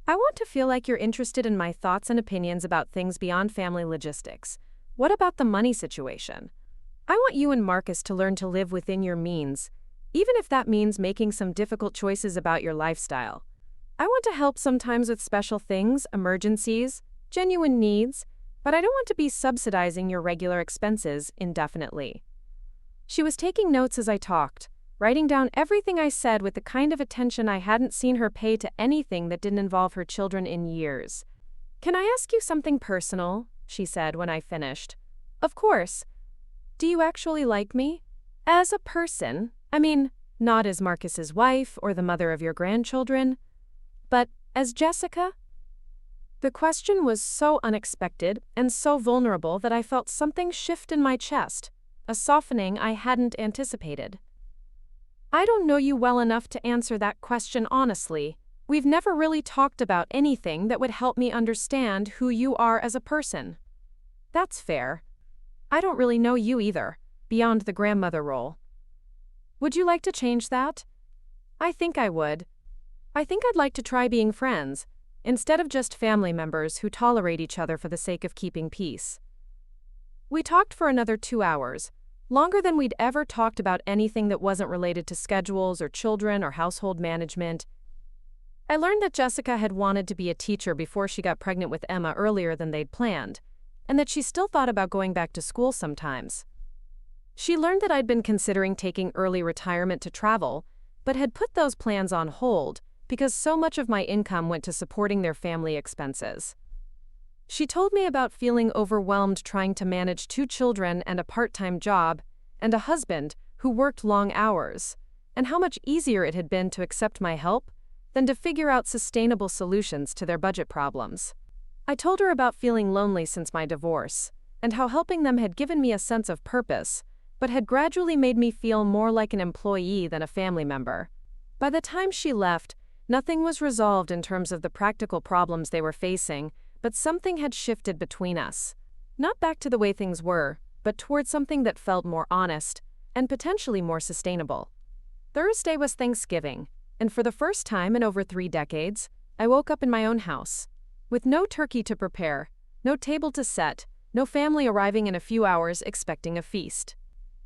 I want to feel like you're interested in my thoughts and opinions about things beyond family logistics. What about the money situation? I want you and Marcus to learn to live within your means, even if that means making some difficult choices about your lifestyle. I want to help sometimes with special things, emergencies, genuine needs, but I don't want to be subsidizing your regular expenses indefinitely. She was taking notes as I talked, writing down everything I said with the kind of attention I hadn't seen her pay to anything that didn't involve her children in years. "Can I ask you something personal?" she said when I finished. "Of course. Do you actually like me? As a person? I mean, not as Marcus's wife or the mother of your grandchildren, but as Jessica?" The question was so unexpected and so vulnerable that I felt something shift in my chest, a softening I hadn't anticipated. "I don't know you well enough to answer that question honestly. We've never really talked about anything that would help me understand who you are as a person." "That's fair. I don't really know you either, beyond the grandmother role. Would you like to change that?" "I think I would. I think I'd like to try being friends, instead of just family members who tolerate each other for the sake of keeping peace." We talked for another 2 hours, longer than we'd ever talked about anything that wasn't related to schedules or children or household management. I learned that Jessica had wanted to be a teacher before she got pregnant with Emma earlier than they'd planned, and that she still thought about going back to school sometimes. She learned that I'd been considering taking early retirement to travel, but had put those plans on hold because so much of my income went to supporting their family expenses. She told me about feeling overwhelmed trying to manage 2 children and a part-time job, and a husband who worked long hours, and how much easier it had been to accept my help than to figure out sustainable solutions to their budget problems. I told her about feeling lonely since my divorce, and how helping them had given me a sense of purpose, but had gradually made me feel more like an employee than a family member. By the time she left, nothing was resolved in terms of the practical problems they were facing, but something had shifted between us. Not back to the way things were, but toward something that felt more honest, and potentially more sustainable. Thursday was Thanksgiving, and for the first time in over 3 decades, I woke up in my own house. With no turkey to prepare, no table to set, no family arriving in a few hours expecting a feast.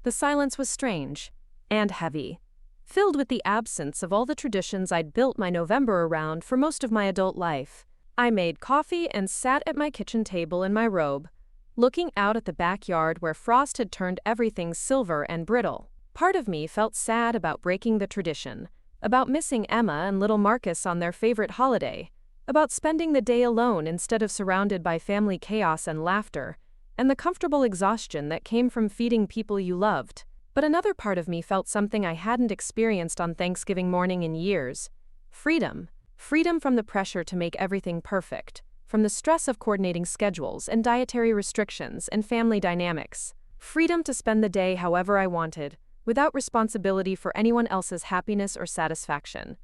The silence was strange, and heavy, filled with the absence of all the traditions I'd built my November around for most of my adult life. I made coffee and sat at my kitchen table in my robe, looking out at the backyard where frost had turned everything silver and brittle. Part of me felt sad about breaking the tradition, about missing Emma and little Marcus on their favorite holiday, about spending the day alone instead of surrounded by family chaos and laughter, and the comfortable exhaustion that came from feeding people you loved. But another part of me felt something I hadn't experienced on Thanksgiving morning in years. Freedom. Freedom from the pressure to make everything perfect, from the stress of coordinating schedules and dietary restrictions and family dynamics. Freedom to spend the day however I wanted, without responsibility for anyone else's happiness or satisfaction.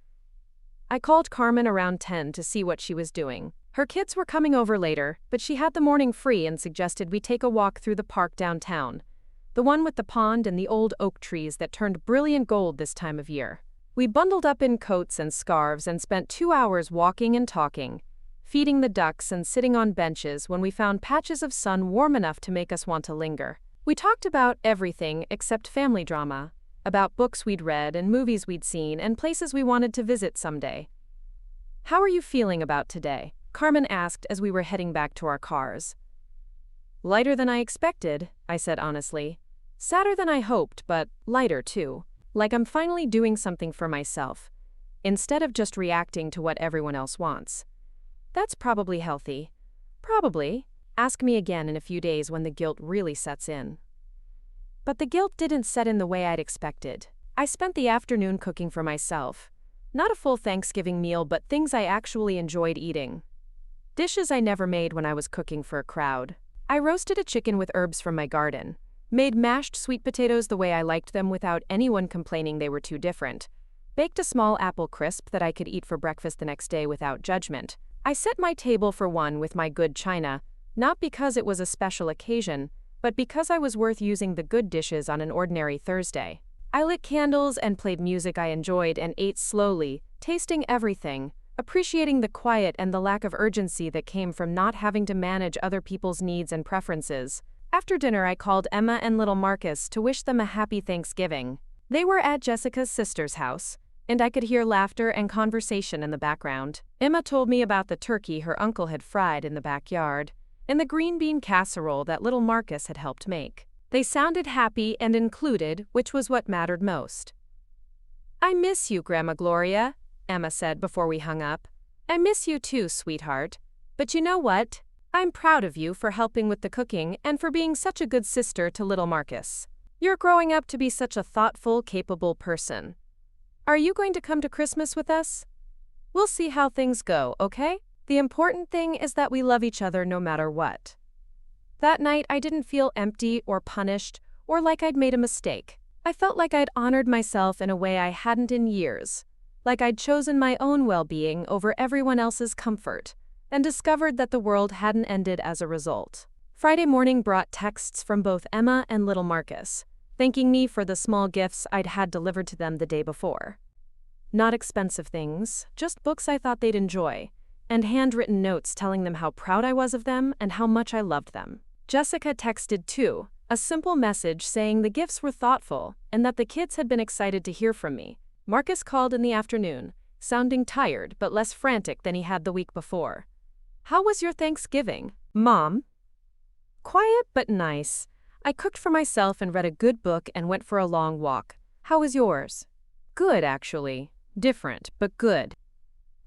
I called Carmen around 10 to see what she was doing. Her kids were coming over later, but she had the morning free and suggested we take a walk through the park downtown, the one with the pond and the old oak trees that turned brilliant gold this time of year. We bundled up in coats and scarves and spent 2 hours walking and talking, feeding the ducks and sitting on benches when we found patches of sun warm enough to make us want to linger. We talked about everything except family drama, about books we'd read and movies we'd seen and places we wanted to visit someday. "How are you feeling about today?" Carmen asked as we were heading back to our cars. "Lighter than I expected," I said honestly. "Sadder than I hoped, but lighter too. Like I'm finally doing something for myself, instead of just reacting to what everyone else wants. That's probably healthy. Probably. Ask me again in a few days when the guilt really sets in." But the guilt didn't set in the way I'd expected. I spent the afternoon cooking for myself. Not a full Thanksgiving meal, but things I actually enjoyed eating. Dishes I never made when I was cooking for a crowd. I roasted a chicken with herbs from my garden, made mashed sweet potatoes the way I liked them without anyone complaining they were too different, baked a small apple crisp that I could eat for breakfast the next day without judgment. I set my table for one with my good china, not because it was a special occasion, but because I was worth using the good dishes on an ordinary Thursday. I lit candles and played music I enjoyed and ate slowly, tasting everything, appreciating the quiet and the lack of urgency that came from not having to manage other people's needs and preferences. After dinner, I called Emma and little Marcus to wish them a happy Thanksgiving. They were at Jessica's sister's house, and I could hear laughter and conversation in the background. Emma told me about the turkey her uncle had fried in the backyard, and the green bean casserole that little Marcus had helped make. They sounded happy and included, which was what mattered most. "I miss you, Grandma Gloria," Emma said before we hung up. "I miss you too, sweetheart. But you know what? I'm proud of you for helping with the cooking and for being such a good sister to little Marcus. You're growing up to be such a thoughtful, capable person. Are you going to come to Christmas with us? We'll see how things go, okay? The important thing is that we love each other no matter what." That night, I didn't feel empty or punished or like I'd made a mistake. I felt like I'd honored myself in a way I hadn't in years, like I'd chosen my own well-being over everyone else's comfort, and discovered that the world hadn't ended as a result. Friday morning brought texts from both Emma and little Marcus, thanking me for the small gifts I'd had delivered to them the day before. Not expensive things, just books I thought they'd enjoy, and handwritten notes telling them how proud I was of them and how much I loved them. Jessica texted too, a simple message saying the gifts were thoughtful and that the kids had been excited to hear from me. Marcus called in the afternoon, sounding tired but less frantic than he had the week before. "How was your Thanksgiving, Mom?" "Quiet but nice. I cooked for myself and read a good book and went for a long walk. How was yours?" "Good, actually. Different, but good."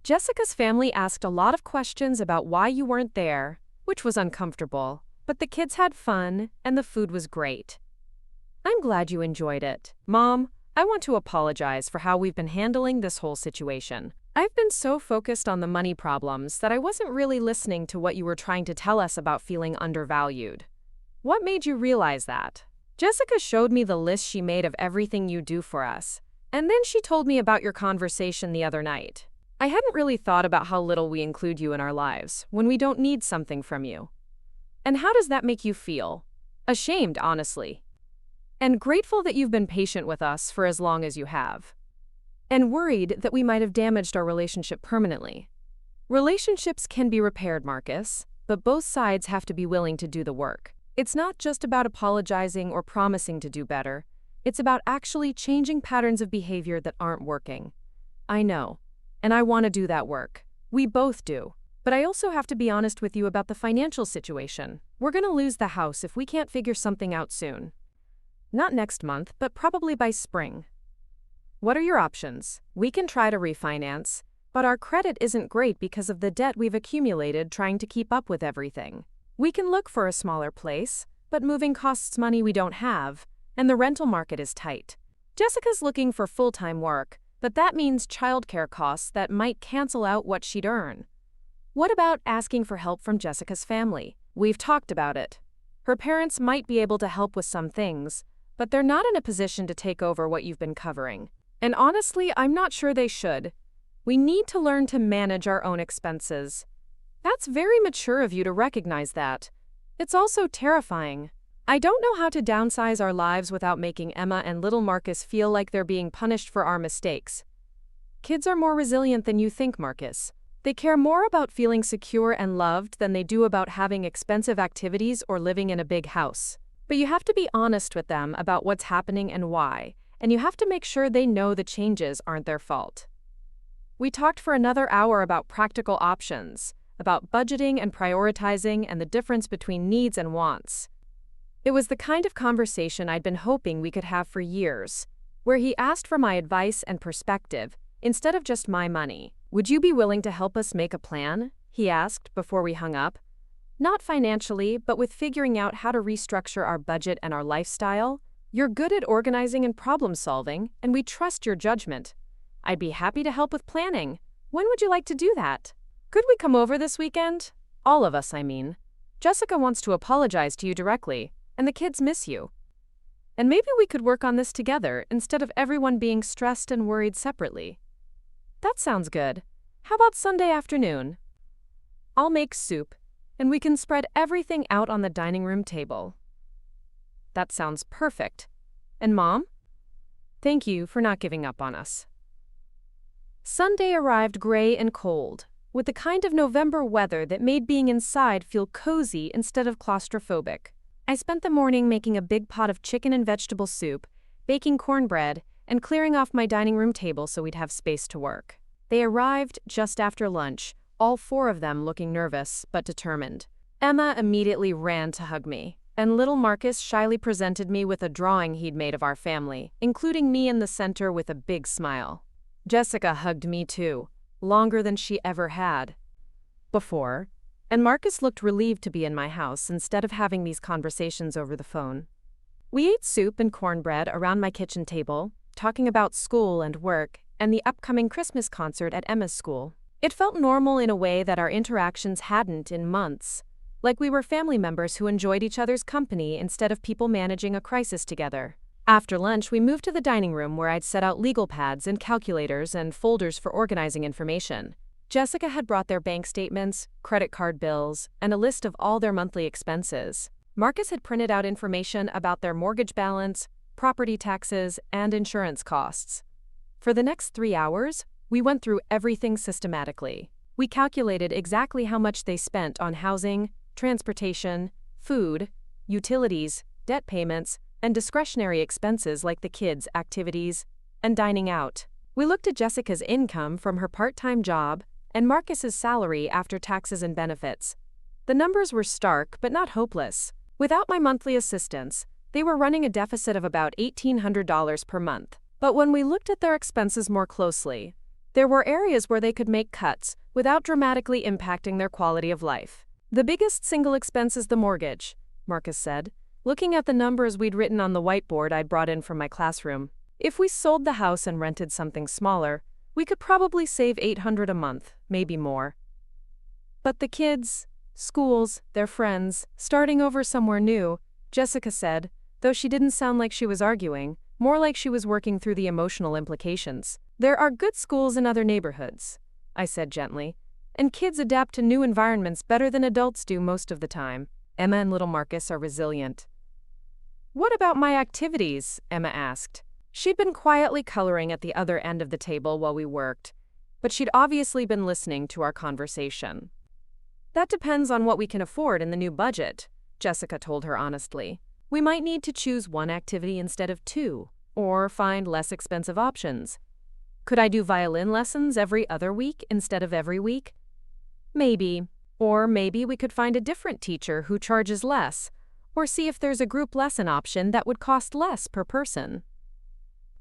Jessica's family asked a lot of questions about why you weren't there, which was uncomfortable, but the kids had fun and the food was great. "I'm glad you enjoyed it. Mom, I want to apologize for how we've been handling this whole situation. I've been so focused on the money problems that I wasn't really listening to what you were trying to tell us about feeling undervalued. What made you realize that?" Jessica showed me the list she made of everything you do for us, and then she told me about your conversation the other night. "I hadn't really thought about how little we include you in our lives when we don't need something from you. And how does that make you feel?" "Ashamed, honestly. And grateful that you've been patient with us for as long as you have. And worried that we might have damaged our relationship permanently." Relationships can be repaired, Marcus, but both sides have to be willing to do the work. It's not just about apologizing or promising to do better. It's about actually changing patterns of behavior that aren't working. I know, and I want to do that work. We both do. But I also have to be honest with you about the financial situation. We're going to lose the house if we can't figure something out soon. Not next month, but probably by spring. What are your options? We can try to refinance, but our credit isn't great because of the debt we've accumulated trying to keep up with everything. We can look for a smaller place, but moving costs money we don't have, and the rental market is tight. Jessica's looking for full-time work, but that means childcare costs that might cancel out what she'd earn. What about asking for help from Jessica's family? We've talked about it. Her parents might be able to help with some things, but they're not in a position to take over what you've been covering. And honestly, I'm not sure they should. We need to learn to manage our own expenses. That's very mature of you to recognize that. It's also terrifying. I don't know how to downsize our lives without making Emma and little Marcus feel like they're being punished for our mistakes. Kids are more resilient than you think, Marcus. They care more about feeling secure and loved than they do about having expensive activities or living in a big house. But you have to be honest with them about what's happening and why, and you have to make sure they know the changes aren't their fault. We talked for another hour about practical options, about budgeting and prioritizing and the difference between needs and wants. It was the kind of conversation I'd been hoping we could have for years, where he asked for my advice and perspective, instead of just my money. "Would you be willing to help us make a plan?" he asked before we hung up. "Not financially, but with figuring out how to restructure our budget and our lifestyle. You're good at organizing and problem solving, and we trust your judgment. I'd be happy to help with planning. When would you like to do that? Could we come over this weekend? All of us, I mean. Jessica wants to apologize to you directly, and the kids miss you. And maybe we could work on this together instead of everyone being stressed and worried separately." "That sounds good. How about Sunday afternoon? I'll make soup, and we can spread everything out on the dining room table." "That sounds perfect. And Mom? Thank you for not giving up on us." Sunday arrived gray and cold, with the kind of November weather that made being inside feel cozy instead of claustrophobic. I spent the morning making a big pot of chicken and vegetable soup, baking cornbread, and clearing off my dining room table so we'd have space to work. They arrived just after lunch, all four of them looking nervous but determined. Emma immediately ran to hug me, and little Marcus shyly presented me with a drawing he'd made of our family, including me in the center with a big smile. Jessica hugged me too, longer than she ever had before, and Marcus looked relieved to be in my house instead of having these conversations over the phone. We ate soup and cornbread around my kitchen table, talking about school and work, and the upcoming Christmas concert at Emma's school. It felt normal in a way that our interactions hadn't in months, like we were family members who enjoyed each other's company instead of people managing a crisis together. After lunch, we moved to the dining room where I'd set out legal pads and calculators and folders for organizing information. Jessica had brought their bank statements, credit card bills, and a list of all their monthly expenses. Marcus had printed out information about their mortgage balance, property taxes, and insurance costs. For the next 3 hours, we went through everything systematically. We calculated exactly how much they spent on housing, transportation, food, utilities, debt payments, and discretionary expenses like the kids' activities and dining out. We looked at Jessica's income from her part-time job and Marcus's salary after taxes and benefits. The numbers were stark but not hopeless. Without my monthly assistance, they were running a deficit of about $1,800 per month. But when we looked at their expenses more closely, there were areas where they could make cuts without dramatically impacting their quality of life. "The biggest single expense is the mortgage," Marcus said, looking at the numbers we'd written on the whiteboard I'd brought in from my classroom. "If we sold the house and rented something smaller, we could probably save $800 a month, maybe more. But the kids, schools, their friends, starting over somewhere new," Jessica said, though she didn't sound like she was arguing, more like she was working through the emotional implications. "There are good schools in other neighborhoods," I said gently, "and kids adapt to new environments better than adults do most of the time. Emma and little Marcus are resilient." "What about my activities?" Emma asked. She'd been quietly coloring at the other end of the table while we worked, but she'd obviously been listening to our conversation. "That depends on what we can afford in the new budget," Jessica told her honestly. "We might need to choose one activity instead of two, or find less expensive options. Could I do violin lessons every other week instead of every week? Maybe. Or maybe we could find a different teacher who charges less, or see if there's a group lesson option that would cost less per person."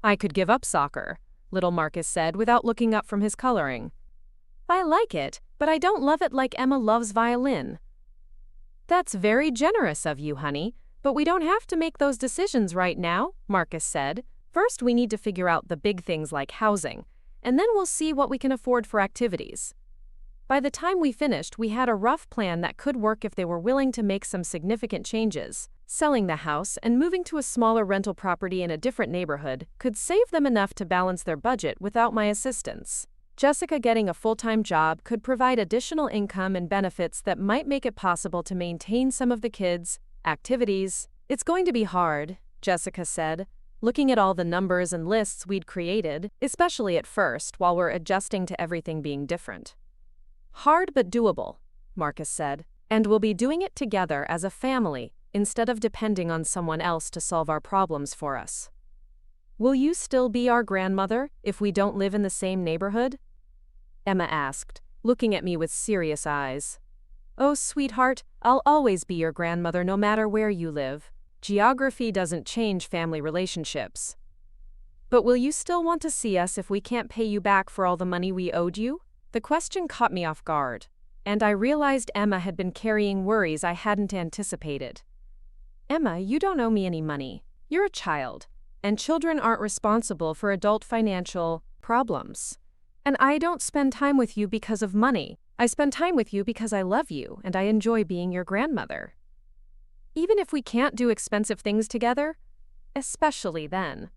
"I could give up soccer," little Marcus said without looking up from his coloring. "I like it, but I don't love it like Emma loves violin." "That's very generous of you, honey, but we don't have to make those decisions right now," Marcus said. "First, we need to figure out the big things like housing, and then we'll see what we can afford for activities." By the time we finished, we had a rough plan that could work if they were willing to make some significant changes. Selling the house and moving to a smaller rental property in a different neighborhood could save them enough to balance their budget without my assistance. Jessica getting a full-time job could provide additional income and benefits that might make it possible to maintain some of the kids' activities. It's going to be hard, Jessica said, looking at all the numbers and lists we'd created, especially at first while we're adjusting to everything being different. Hard but doable, Marcus said, and we'll be doing it together as a family, instead of depending on someone else to solve our problems for us. Will you still be our grandmother if we don't live in the same neighborhood? Emma asked, looking at me with serious eyes. Oh, sweetheart, I'll always be your grandmother no matter where you live. Geography doesn't change family relationships. But will you still want to see us if we can't pay you back for all the money we owed you? The question caught me off guard, and I realized Emma had been carrying worries I hadn't anticipated. Emma, you don't owe me any money. You're a child, and children aren't responsible for adult financial problems. And I don't spend time with you because of money. I spend time with you because I love you and I enjoy being your grandmother. Even if we can't do expensive things together, especially then.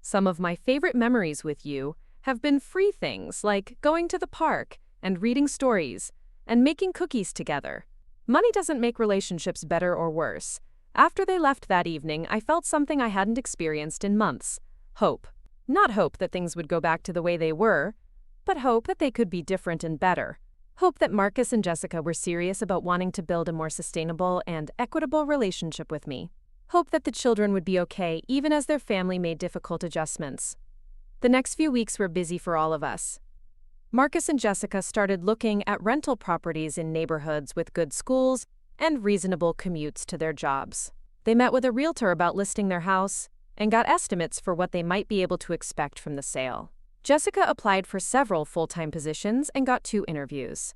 Some of my favorite memories with you have been free things like going to the park and reading stories and making cookies together. Money doesn't make relationships better or worse. After they left that evening, I felt something I hadn't experienced in months. Hope. Not hope that things would go back to the way they were, but hope that they could be different and better. Hope that Marcus and Jessica were serious about wanting to build a more sustainable and equitable relationship with me. Hope that the children would be okay even as their family made difficult adjustments. The next few weeks were busy for all of us. Marcus and Jessica started looking at rental properties in neighborhoods with good schools and reasonable commutes to their jobs. They met with a realtor about listing their house and got estimates for what they might be able to expect from the sale. Jessica applied for several full-time positions and got 2 interviews.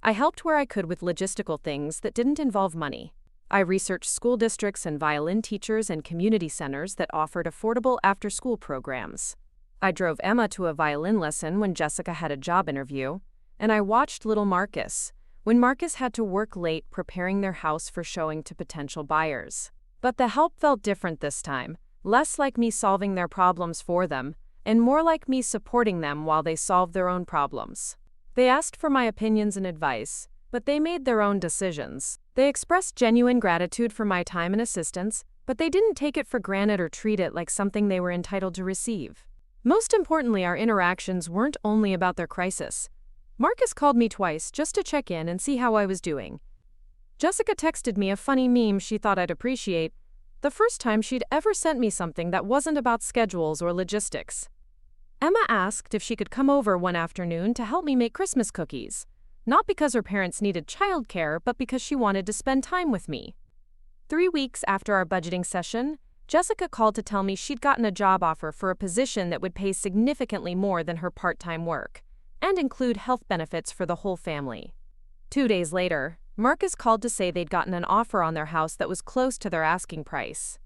I helped where I could with logistical things that didn't involve money. I researched school districts and violin teachers and community centers that offered affordable after-school programs. I drove Emma to a violin lesson when Jessica had a job interview, and I watched little Marcus when Marcus had to work late preparing their house for showing to potential buyers. But the help felt different this time, less like me solving their problems for them, and more like me supporting them while they solved their own problems. They asked for my opinions and advice, but they made their own decisions. They expressed genuine gratitude for my time and assistance, but they didn't take it for granted or treat it like something they were entitled to receive. Most importantly, our interactions weren't only about their crisis. Marcus called me twice just to check in and see how I was doing. Jessica texted me a funny meme she thought I'd appreciate, the first time she'd ever sent me something that wasn't about schedules or logistics. Emma asked if she could come over one afternoon to help me make Christmas cookies, not because her parents needed childcare, but because she wanted to spend time with me. 3 weeks after our budgeting session, Jessica called to tell me she'd gotten a job offer for a position that would pay significantly more than her part-time work, and include health benefits for the whole family. 2 days later, Marcus called to say they'd gotten an offer on their house that was close to their asking price.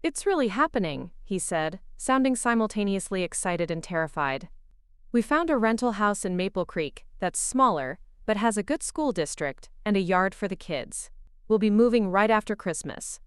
It's really happening, he said, sounding simultaneously excited and terrified. We found a rental house in Maple Creek that's smaller, but has a good school district and a yard for the kids. We'll be moving right after Christmas.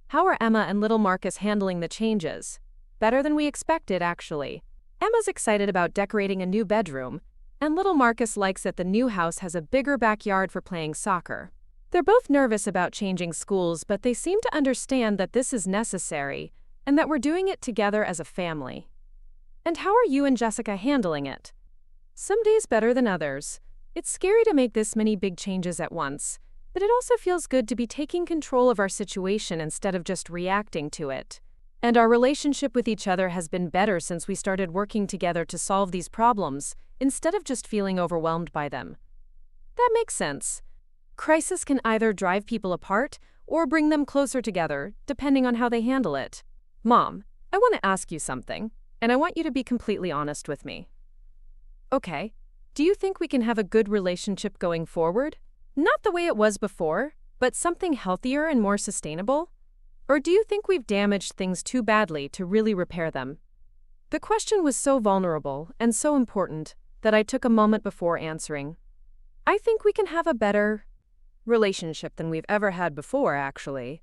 How are Emma and little Marcus handling the changes? Better than we expected, actually. Emma's excited about decorating a new bedroom, and little Marcus likes that the new house has a bigger backyard for playing soccer. They're both nervous about changing schools, but they seem to understand that this is necessary and that we're doing it together as a family. And how are you and Jessica handling it? Some days better than others. It's scary to make this many big changes at once, but it also feels good to be taking control of our situation instead of just reacting to it. And our relationship with each other has been better since we started working together to solve these problems, instead of just feeling overwhelmed by them. That makes sense. Crisis can either drive people apart or bring them closer together, depending on how they handle it. Mom, I want to ask you something, and I want you to be completely honest with me. Okay, do you think we can have a good relationship going forward? Not the way it was before, but something healthier and more sustainable? Or do you think we've damaged things too badly to really repair them? The question was so vulnerable and so important that I took a moment before answering. I think we can have a better relationship than we've ever had before, actually.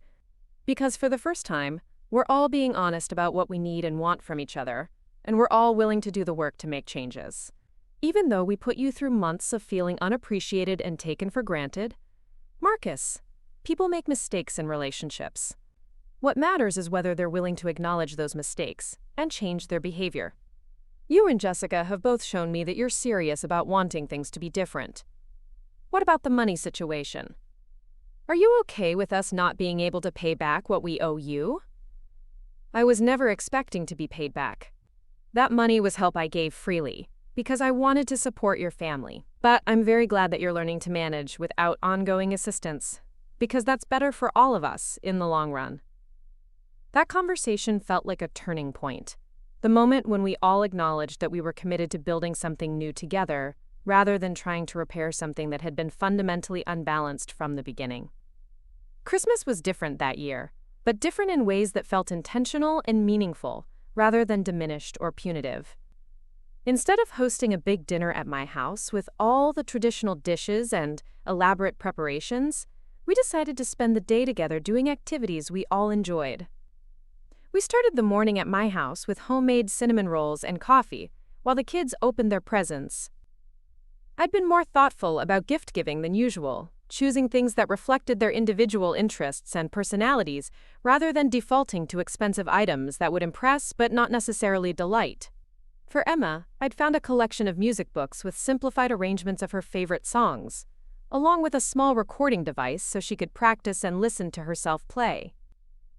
Because for the first time, we're all being honest about what we need and want from each other, and we're all willing to do the work to make changes. Even though we put you through months of feeling unappreciated and taken for granted, Marcus, people make mistakes in relationships. What matters is whether they're willing to acknowledge those mistakes and change their behavior. You and Jessica have both shown me that you're serious about wanting things to be different. What about the money situation? Are you okay with us not being able to pay back what we owe you? I was never expecting to be paid back. That money was help I gave freely, because I wanted to support your family. But I'm very glad that you're learning to manage without ongoing assistance, because that's better for all of us in the long run. That conversation felt like a turning point, the moment when we all acknowledged that we were committed to building something new together, rather than trying to repair something that had been fundamentally unbalanced from the beginning. Christmas was different that year, but different in ways that felt intentional and meaningful, rather than diminished or punitive. Instead of hosting a big dinner at my house with all the traditional dishes and elaborate preparations, we decided to spend the day together doing activities we all enjoyed. We started the morning at my house with homemade cinnamon rolls and coffee, while the kids opened their presents. I'd been more thoughtful about gift giving than usual, choosing things that reflected their individual interests and personalities rather than defaulting to expensive items that would impress but not necessarily delight. For Emma, I'd found a collection of music books with simplified arrangements of her favorite songs, along with a small recording device so she could practice and listen to herself play.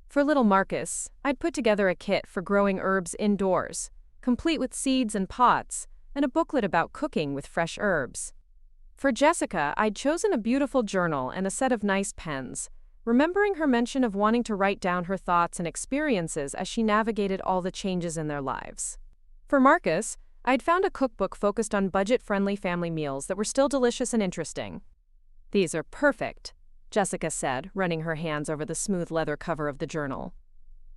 For little Marcus, I'd put together a kit for growing herbs indoors, complete with seeds and pots, and a booklet about cooking with fresh herbs. For Jessica, I'd chosen a beautiful journal and a set of nice pens, remembering her mention of wanting to write down her thoughts and experiences as she navigated all the changes in their lives. For Marcus, I'd found a cookbook focused on budget-friendly family meals that were still delicious and interesting. "These are perfect," Jessica said, running her hands over the smooth leather cover of the journal.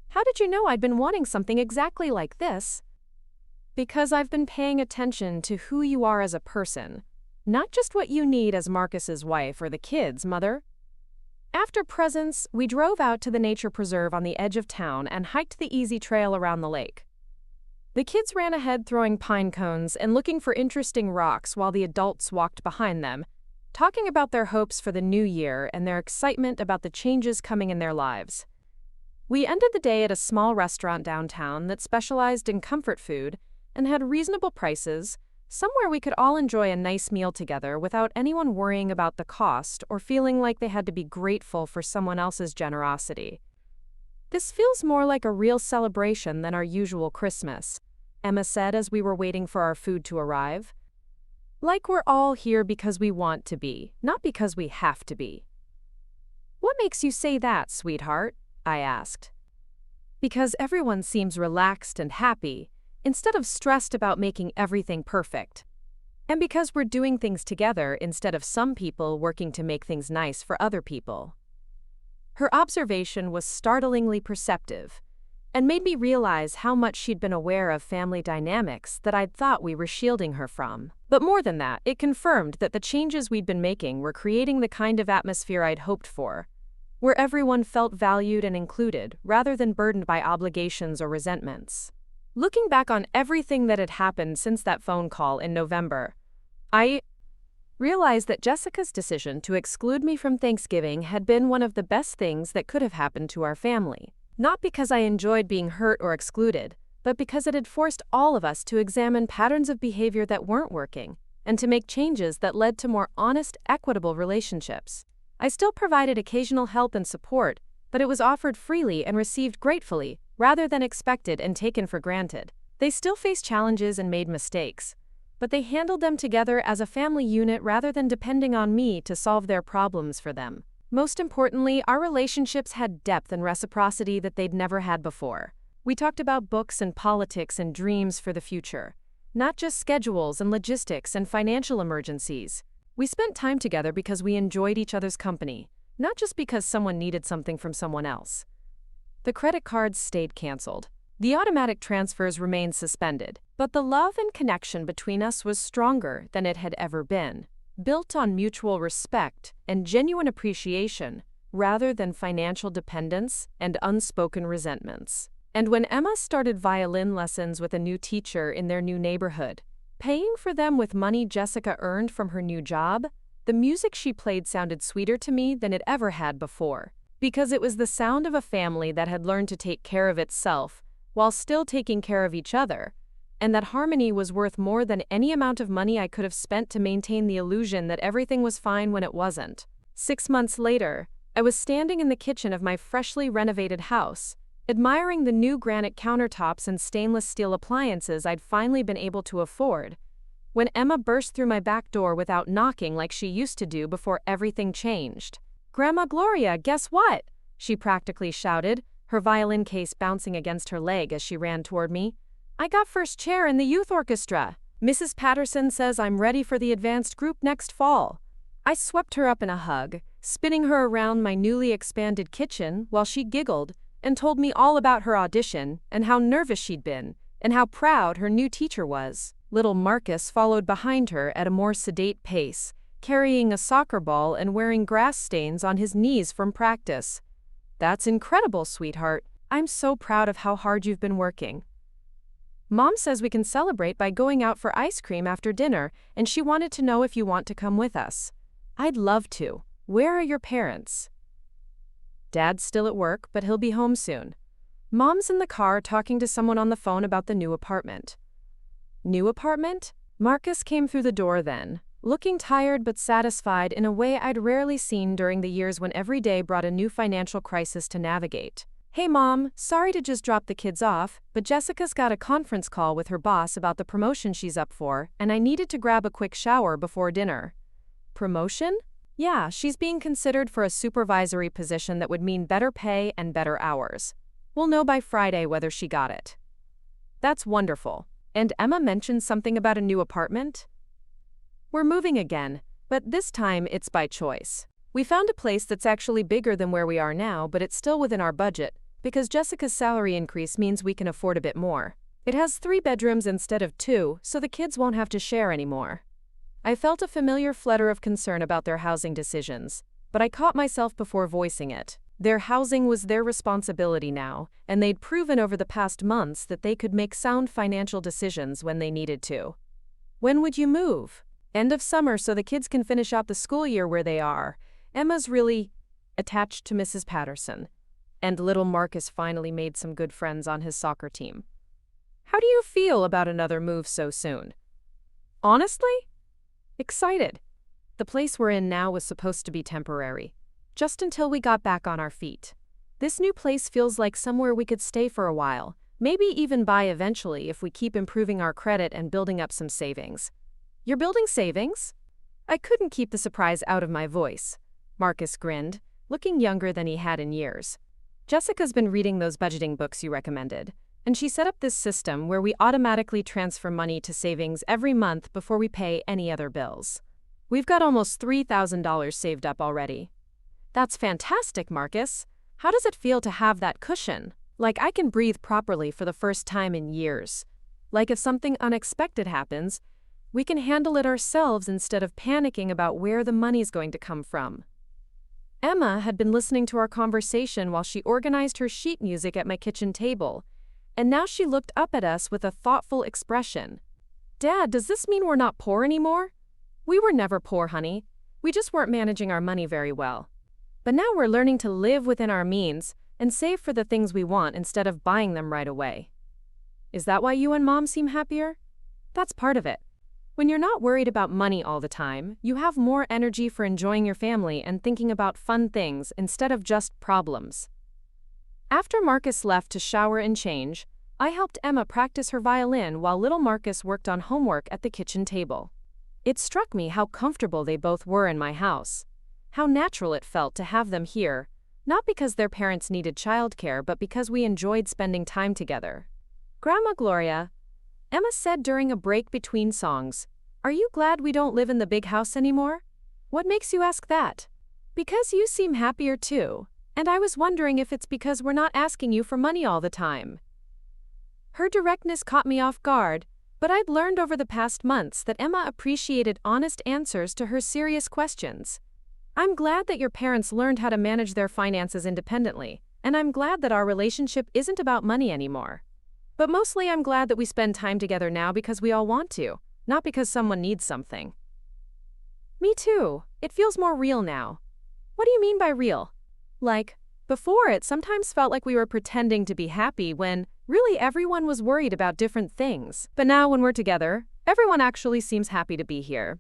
"How did you know I'd been wanting something exactly like this?" "Because I've been paying attention to who you are as a person, not just what you need as Marcus's wife or the kids, Mother." After presents, we drove out to the nature preserve on the edge of town and hiked the easy trail around the lake. The kids ran ahead throwing pine cones and looking for interesting rocks while the adults walked behind them, talking about their hopes for the new year and their excitement about the changes coming in their lives. We ended the day at a small restaurant downtown that specialized in comfort food and had reasonable prices, somewhere we could all enjoy a nice meal together without anyone worrying about the cost or feeling like they had to be grateful for someone else's generosity. "This feels more like a real celebration than our usual Christmas," Emma said as we were waiting for our food to arrive. "Like we're all here because we want to be, not because we have to be." "What makes you say that, sweetheart?" I asked. "Because everyone seems relaxed and happy, instead of stressed about making everything perfect. And because we're doing things together instead of some people working to make things nice for other people." Her observation was startlingly perceptive, and made me realize how much she'd been aware of family dynamics that I'd thought we were shielding her from. But more than that, it confirmed that the changes we'd been making were creating the kind of atmosphere I'd hoped for, where everyone felt valued and included rather than burdened by obligations or resentments. Looking back on everything that had happened since that phone call in November, I realized that Jessica's decision to exclude me from Thanksgiving had been one of the best things that could have happened to our family. Not because I enjoyed being hurt or excluded, but because it had forced all of us to examine patterns of behavior that weren't working, and to make changes that led to more honest, equitable relationships. I still provided occasional help and support, but it was offered freely and received gratefully, rather than expected and taken for granted. They still faced challenges and made mistakes, but they handled them together as a family unit rather than depending on me to solve their problems for them. Most importantly, our relationships had depth and reciprocity that they'd never had before. We talked about books and politics and dreams for the future, not just schedules and logistics and financial emergencies. We spent time together because we enjoyed each other's company, not just because someone needed something from someone else. The credit cards stayed canceled. The automatic transfers remained suspended, but the love and connection between us was stronger than it had ever been, built on mutual respect and genuine appreciation rather than financial dependence and unspoken resentments. And when Emma started violin lessons with a new teacher in their new neighborhood, paying for them with money Jessica earned from her new job, the music she played sounded sweeter to me than it ever had before. Because it was the sound of a family that had learned to take care of itself while still taking care of each other, and that harmony was worth more than any amount of money I could have spent to maintain the illusion that everything was fine when it wasn't. 6 months later, I was standing in the kitchen of my freshly renovated house, admiring the new granite countertops and stainless steel appliances I'd finally been able to afford, when Emma burst through my back door without knocking like she used to do before everything changed. "Grandma Gloria, guess what?" she practically shouted, her violin case bouncing against her leg as she ran toward me. "I got first chair in the youth orchestra. Mrs. Patterson says I'm ready for the advanced group next fall." I swept her up in a hug, spinning her around my newly expanded kitchen while she giggled and told me all about her audition and how nervous she'd been and how proud her new teacher was. Little Marcus followed behind her at a more sedate pace, carrying a soccer ball and wearing grass stains on his knees from practice. "That's incredible, sweetheart. I'm so proud of how hard you've been working. Mom says we can celebrate by going out for ice cream after dinner, and she wanted to know if you want to come with us." "I'd love to. Where are your parents?" "Dad's still at work, but he'll be home soon. Mom's in the car talking to someone on the phone about the new apartment." "New apartment?" Marcus came through the door then, looking tired but satisfied in a way I'd rarely seen during the years when every day brought a new financial crisis to navigate. "Hey Mom, sorry to just drop the kids off, but Jessica's got a conference call with her boss about the promotion she's up for, and I needed to grab a quick shower before dinner." "Promotion?" "Yeah, she's being considered for a supervisory position that would mean better pay and better hours. We'll know by Friday whether she got it." "That's wonderful. And Emma mentioned something about a new apartment?" "We're moving again, but this time it's by choice. We found a place that's actually bigger than where we are now, but it's still within our budget, because Jessica's salary increase means we can afford a bit more. It has 3 bedrooms instead of 2, so the kids won't have to share anymore." I felt a familiar flutter of concern about their housing decisions, but I caught myself before voicing it. Their housing was their responsibility now, and they'd proven over the past months that they could make sound financial decisions when they needed to. "When would you move?" "End of summer so the kids can finish out the school year where they are. Emma's really attached to Mrs. Patterson, and little Marcus finally made some good friends on his soccer team." "How do you feel about another move so soon?" "Honestly? Excited. The place we're in now was supposed to be temporary, just until we got back on our feet. This new place feels like somewhere we could stay for a while, maybe even buy eventually if we keep improving our credit and building up some savings." "You're building savings?" I couldn't keep the surprise out of my voice. Marcus grinned, looking younger than he had in years. "Jessica's been reading those budgeting books you recommended, and she set up this system where we automatically transfer money to savings every month before we pay any other bills. We've got almost $3,000 saved up already." "That's fantastic, Marcus. How does it feel to have that cushion? Like I can breathe properly for the first time in years. Like if something unexpected happens, we can handle it ourselves instead of panicking about where the money's going to come from." Emma had been listening to our conversation while she organized her sheet music at my kitchen table, and now she looked up at us with a thoughtful expression. "Dad, does this mean we're not poor anymore?" "We were never poor, honey. We just weren't managing our money very well. But now we're learning to live within our means and save for the things we want instead of buying them right away." "Is that why you and Mom seem happier?" "That's part of it. When you're not worried about money all the time, you have more energy for enjoying your family and thinking about fun things instead of just problems." After Marcus left to shower and change, I helped Emma practice her violin while little Marcus worked on homework at the kitchen table. It struck me how comfortable they both were in my house. How natural it felt to have them here, not because their parents needed childcare but because we enjoyed spending time together. "Grandma Gloria," Emma said during a break between songs, "are you glad we don't live in the big house anymore?" "What makes you ask that?" "Because you seem happier too, and I was wondering if it's because we're not asking you for money all the time." Her directness caught me off guard, but I'd learned over the past months that Emma appreciated honest answers to her serious questions. I'm glad that your parents learned how to manage their finances independently, and I'm glad that our relationship isn't about money anymore. But mostly I'm glad that we spend time together now because we all want to, not because someone needs something. Me too. It feels more real now. What do you mean by real? Like, before it sometimes felt like we were pretending to be happy when really everyone was worried about different things. But now when we're together, everyone actually seems happy to be here.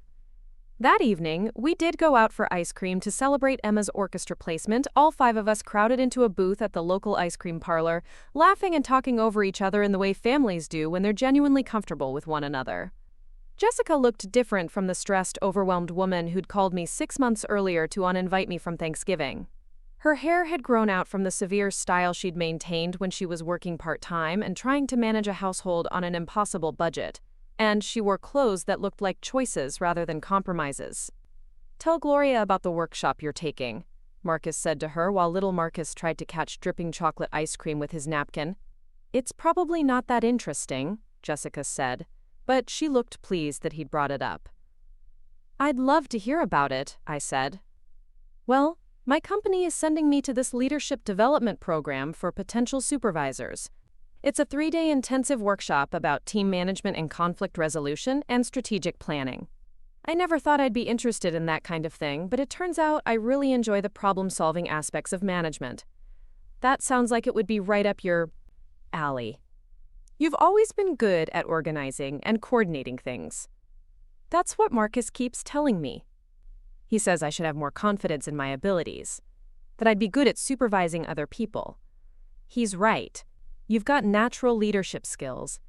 That evening, we did go out for ice cream to celebrate Emma's orchestra placement. All 5 of us crowded into a booth at the local ice cream parlor, laughing and talking over each other in the way families do when they're genuinely comfortable with one another. Jessica looked different from the stressed, overwhelmed woman who'd called me 6 months earlier to uninvite me from Thanksgiving. Her hair had grown out from the severe style she'd maintained when she was working part-time and trying to manage a household on an impossible budget, and she wore clothes that looked like choices rather than compromises. "Tell Gloria about the workshop you're taking," Marcus said to her while little Marcus tried to catch dripping chocolate ice cream with his napkin. "It's probably not that interesting," Jessica said, but she looked pleased that he'd brought it up. "I'd love to hear about it," I said. "Well, my company is sending me to this leadership development program for potential supervisors. It's a 3-day intensive workshop about team management and conflict resolution and strategic planning. I never thought I'd be interested in that kind of thing, but it turns out I really enjoy the problem-solving aspects of management. That sounds like it would be right up your alley. You've always been good at organizing and coordinating things." That's what Marcus keeps telling me. He says I should have more confidence in my abilities, that I'd be good at supervising other people. He's right. You've got natural leadership skills,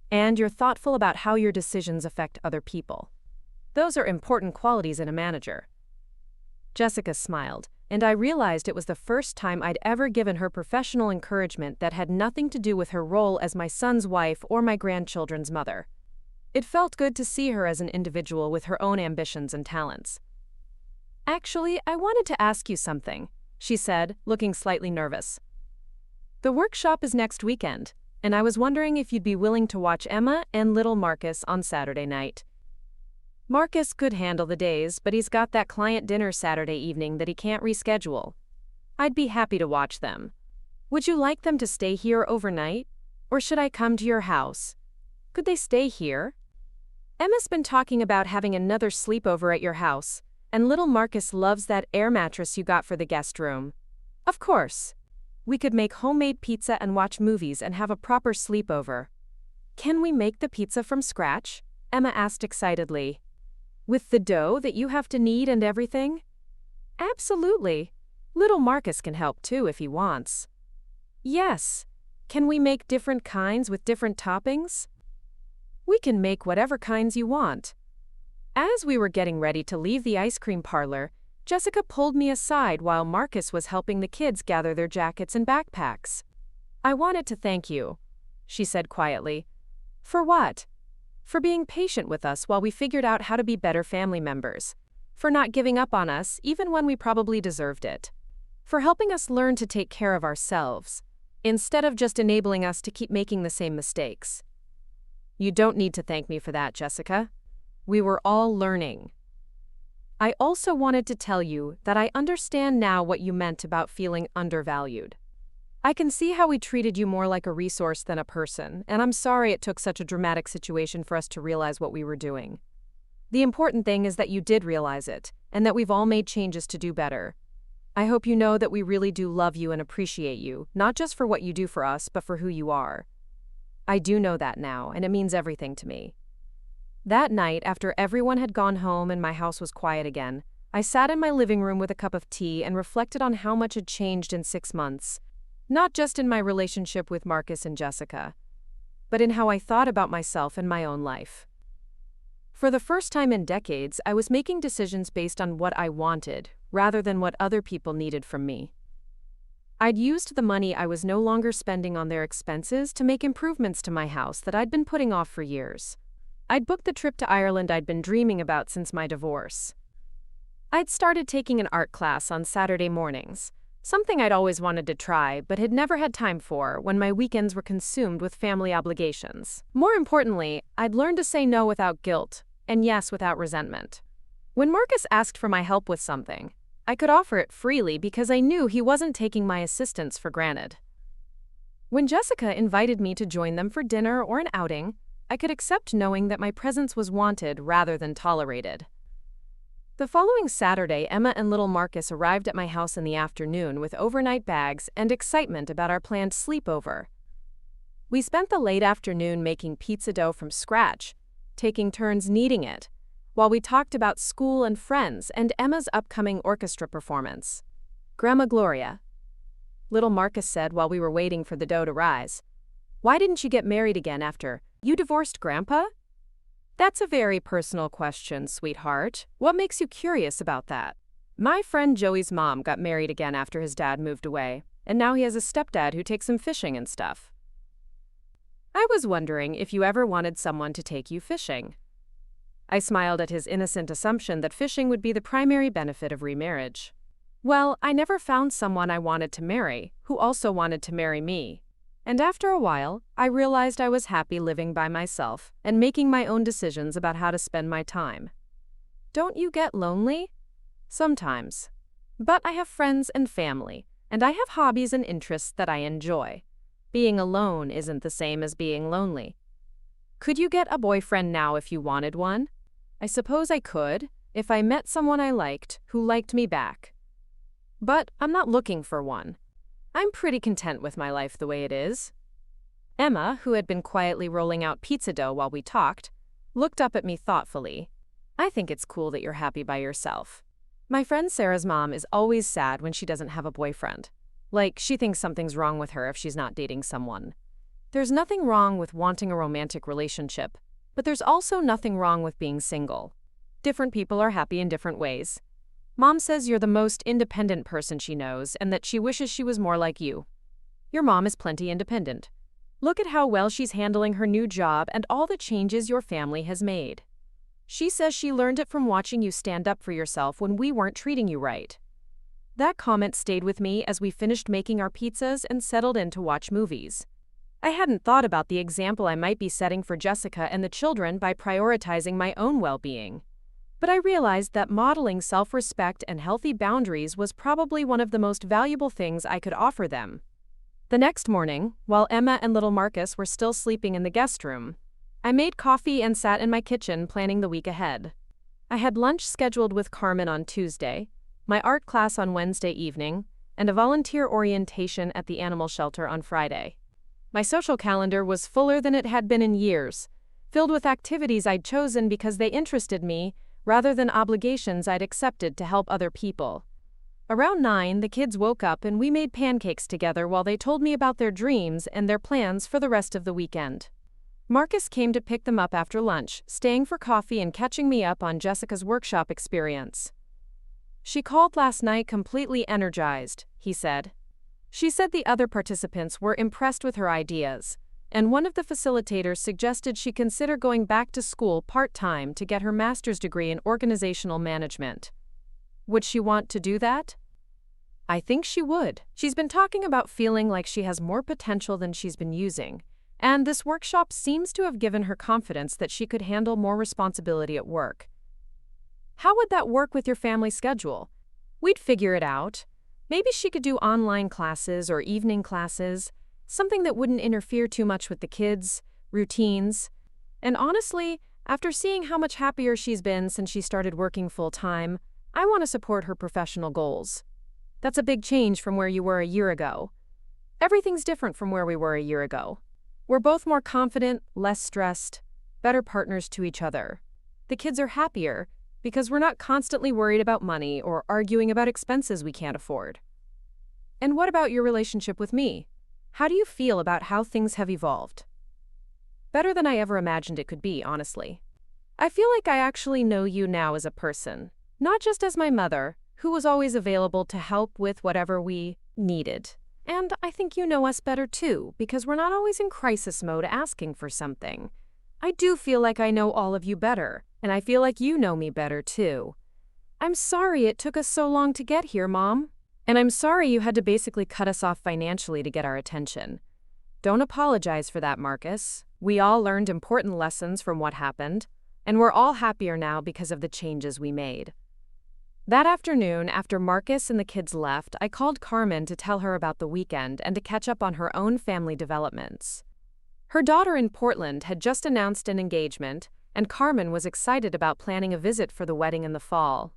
and you're thoughtful about how your decisions affect other people. Those are important qualities in a manager. Jessica smiled, and I realized it was the first time I'd ever given her professional encouragement that had nothing to do with her role as my son's wife or my grandchildren's mother. It felt good to see her as an individual with her own ambitions and talents. "Actually, I wanted to ask you something," she said, looking slightly nervous. "The workshop is next weekend, and I was wondering if you'd be willing to watch Emma and little Marcus on Saturday night. Marcus could handle the days, but he's got that client dinner Saturday evening that he can't reschedule. I'd be happy to watch them. Would you like them to stay here overnight? Or should I come to your house? Could they stay here? Emma's been talking about having another sleepover at your house, and little Marcus loves that air mattress you got for the guest room. Of course. We could make homemade pizza and watch movies and have a proper sleepover." "Can we make the pizza from scratch?" Emma asked excitedly. "With the dough that you have to knead and everything?" "Absolutely. Little Marcus can help too if he wants." "Yes. Can we make different kinds with different toppings?" "We can make whatever kinds you want." As we were getting ready to leave the ice cream parlor, Jessica pulled me aside while Marcus was helping the kids gather their jackets and backpacks. "I wanted to thank you," she said quietly. "For what?" "For being patient with us while we figured out how to be better family members. For not giving up on us even when we probably deserved it. For helping us learn to take care of ourselves, instead of just enabling us to keep making the same mistakes." "You don't need to thank me for that, Jessica. We were all learning." "I also wanted to tell you that I understand now what you meant about feeling undervalued. I can see how we treated you more like a resource than a person, and I'm sorry it took such a dramatic situation for us to realize what we were doing. The important thing is that you did realize it, and that we've all made changes to do better. I hope you know that we really do love you and appreciate you, not just for what you do for us, but for who you are. I do know that now, and it means everything to me." That night, after everyone had gone home and my house was quiet again, I sat in my living room with a cup of tea and reflected on how much had changed in 6 months. Not just in my relationship with Marcus and Jessica, but in how I thought about myself and my own life. For the first time in decades, I was making decisions based on what I wanted, rather than what other people needed from me. I'd used the money I was no longer spending on their expenses to make improvements to my house that I'd been putting off for years. I'd booked the trip to Ireland I'd been dreaming about since my divorce. I'd started taking an art class on Saturday mornings, something I'd always wanted to try but had never had time for when my weekends were consumed with family obligations. More importantly, I'd learned to say no without guilt, and yes without resentment. When Marcus asked for my help with something, I could offer it freely because I knew he wasn't taking my assistance for granted. When Jessica invited me to join them for dinner or an outing, I could accept knowing that my presence was wanted rather than tolerated. The following Saturday, Emma and little Marcus arrived at my house in the afternoon with overnight bags and excitement about our planned sleepover. We spent the late afternoon making pizza dough from scratch, taking turns kneading it, while we talked about school and friends and Emma's upcoming orchestra performance. "Grandma Gloria," little Marcus said while we were waiting for the dough to rise, "why didn't you get married again after you divorced Grandpa?" "That's a very personal question, sweetheart. What makes you curious about that?" "My friend Joey's mom got married again after his dad moved away, and now he has a stepdad who takes him fishing and stuff. I was wondering if you ever wanted someone to take you fishing." I smiled at his innocent assumption that fishing would be the primary benefit of remarriage. Well, I never found someone I wanted to marry who also wanted to marry me. And after a while, I realized I was happy living by myself and making my own decisions about how to spend my time. Don't you get lonely? Sometimes. But I have friends and family, and I have hobbies and interests that I enjoy. Being alone isn't the same as being lonely. Could you get a boyfriend now if you wanted one? I suppose I could, if I met someone I liked who liked me back. But I'm not looking for one. I'm pretty content with my life the way it is. Emma, who had been quietly rolling out pizza dough while we talked, looked up at me thoughtfully. "I think it's cool that you're happy by yourself. My friend Sarah's mom is always sad when she doesn't have a boyfriend. Like, she thinks something's wrong with her if she's not dating someone. There's nothing wrong with wanting a romantic relationship, but there's also nothing wrong with being single. Different people are happy in different ways. Mom says you're the most independent person she knows and that she wishes she was more like you. Your mom is plenty independent. Look at how well she's handling her new job and all the changes your family has made. She says she learned it from watching you stand up for yourself when we weren't treating you right." That comment stayed with me as we finished making our pizzas and settled in to watch movies. I hadn't thought about the example I might be setting for Jessica and the children by prioritizing my own well-being. But I realized that modeling self-respect and healthy boundaries was probably one of the most valuable things I could offer them. The next morning, while Emma and little Marcus were still sleeping in the guest room, I made coffee and sat in my kitchen planning the week ahead. I had lunch scheduled with Carmen on Tuesday, my art class on Wednesday evening, and a volunteer orientation at the animal shelter on Friday. My social calendar was fuller than it had been in years, filled with activities I'd chosen because they interested me rather than obligations I'd accepted to help other people. Around 9, the kids woke up and we made pancakes together while they told me about their dreams and their plans for the rest of the weekend. Marcus came to pick them up after lunch, staying for coffee and catching me up on Jessica's workshop experience. "She called last night completely energized," he said. "She said the other participants were impressed with her ideas, and one of the facilitators suggested she consider going back to school part-time to get her master's degree in organizational management. Would she want to do that?" I think she would. She's been talking about feeling like she has more potential than she's been using, and this workshop seems to have given her confidence that she could handle more responsibility at work. How would that work with your family schedule? We'd figure it out. Maybe she could do online classes or evening classes, something that wouldn't interfere too much with the kids, routines. And honestly, after seeing how much happier she's been since she started working full-time, I want to support her professional goals. That's a big change from where you were a year ago. Everything's different from where we were a year ago. We're both more confident, less stressed, better partners to each other. The kids are happier because we're not constantly worried about money or arguing about expenses we can't afford. And what about your relationship with me? How do you feel about how things have evolved? Better than I ever imagined it could be, honestly. I feel like I actually know you now as a person, not just as my mother, who was always available to help with whatever we needed. And I think you know us better too, because we're not always in crisis mode asking for something. I do feel like I know all of you better, and I feel like you know me better too. I'm sorry it took us so long to get here, Mom. And I'm sorry you had to basically cut us off financially to get our attention. Don't apologize for that, Marcus. We all learned important lessons from what happened, and we're all happier now because of the changes we made. That afternoon, after Marcus and the kids left, I called Carmen to tell her about the weekend and to catch up on her own family developments. Her daughter in Portland had just announced an engagement, and Carmen was excited about planning a visit for the wedding in the fall.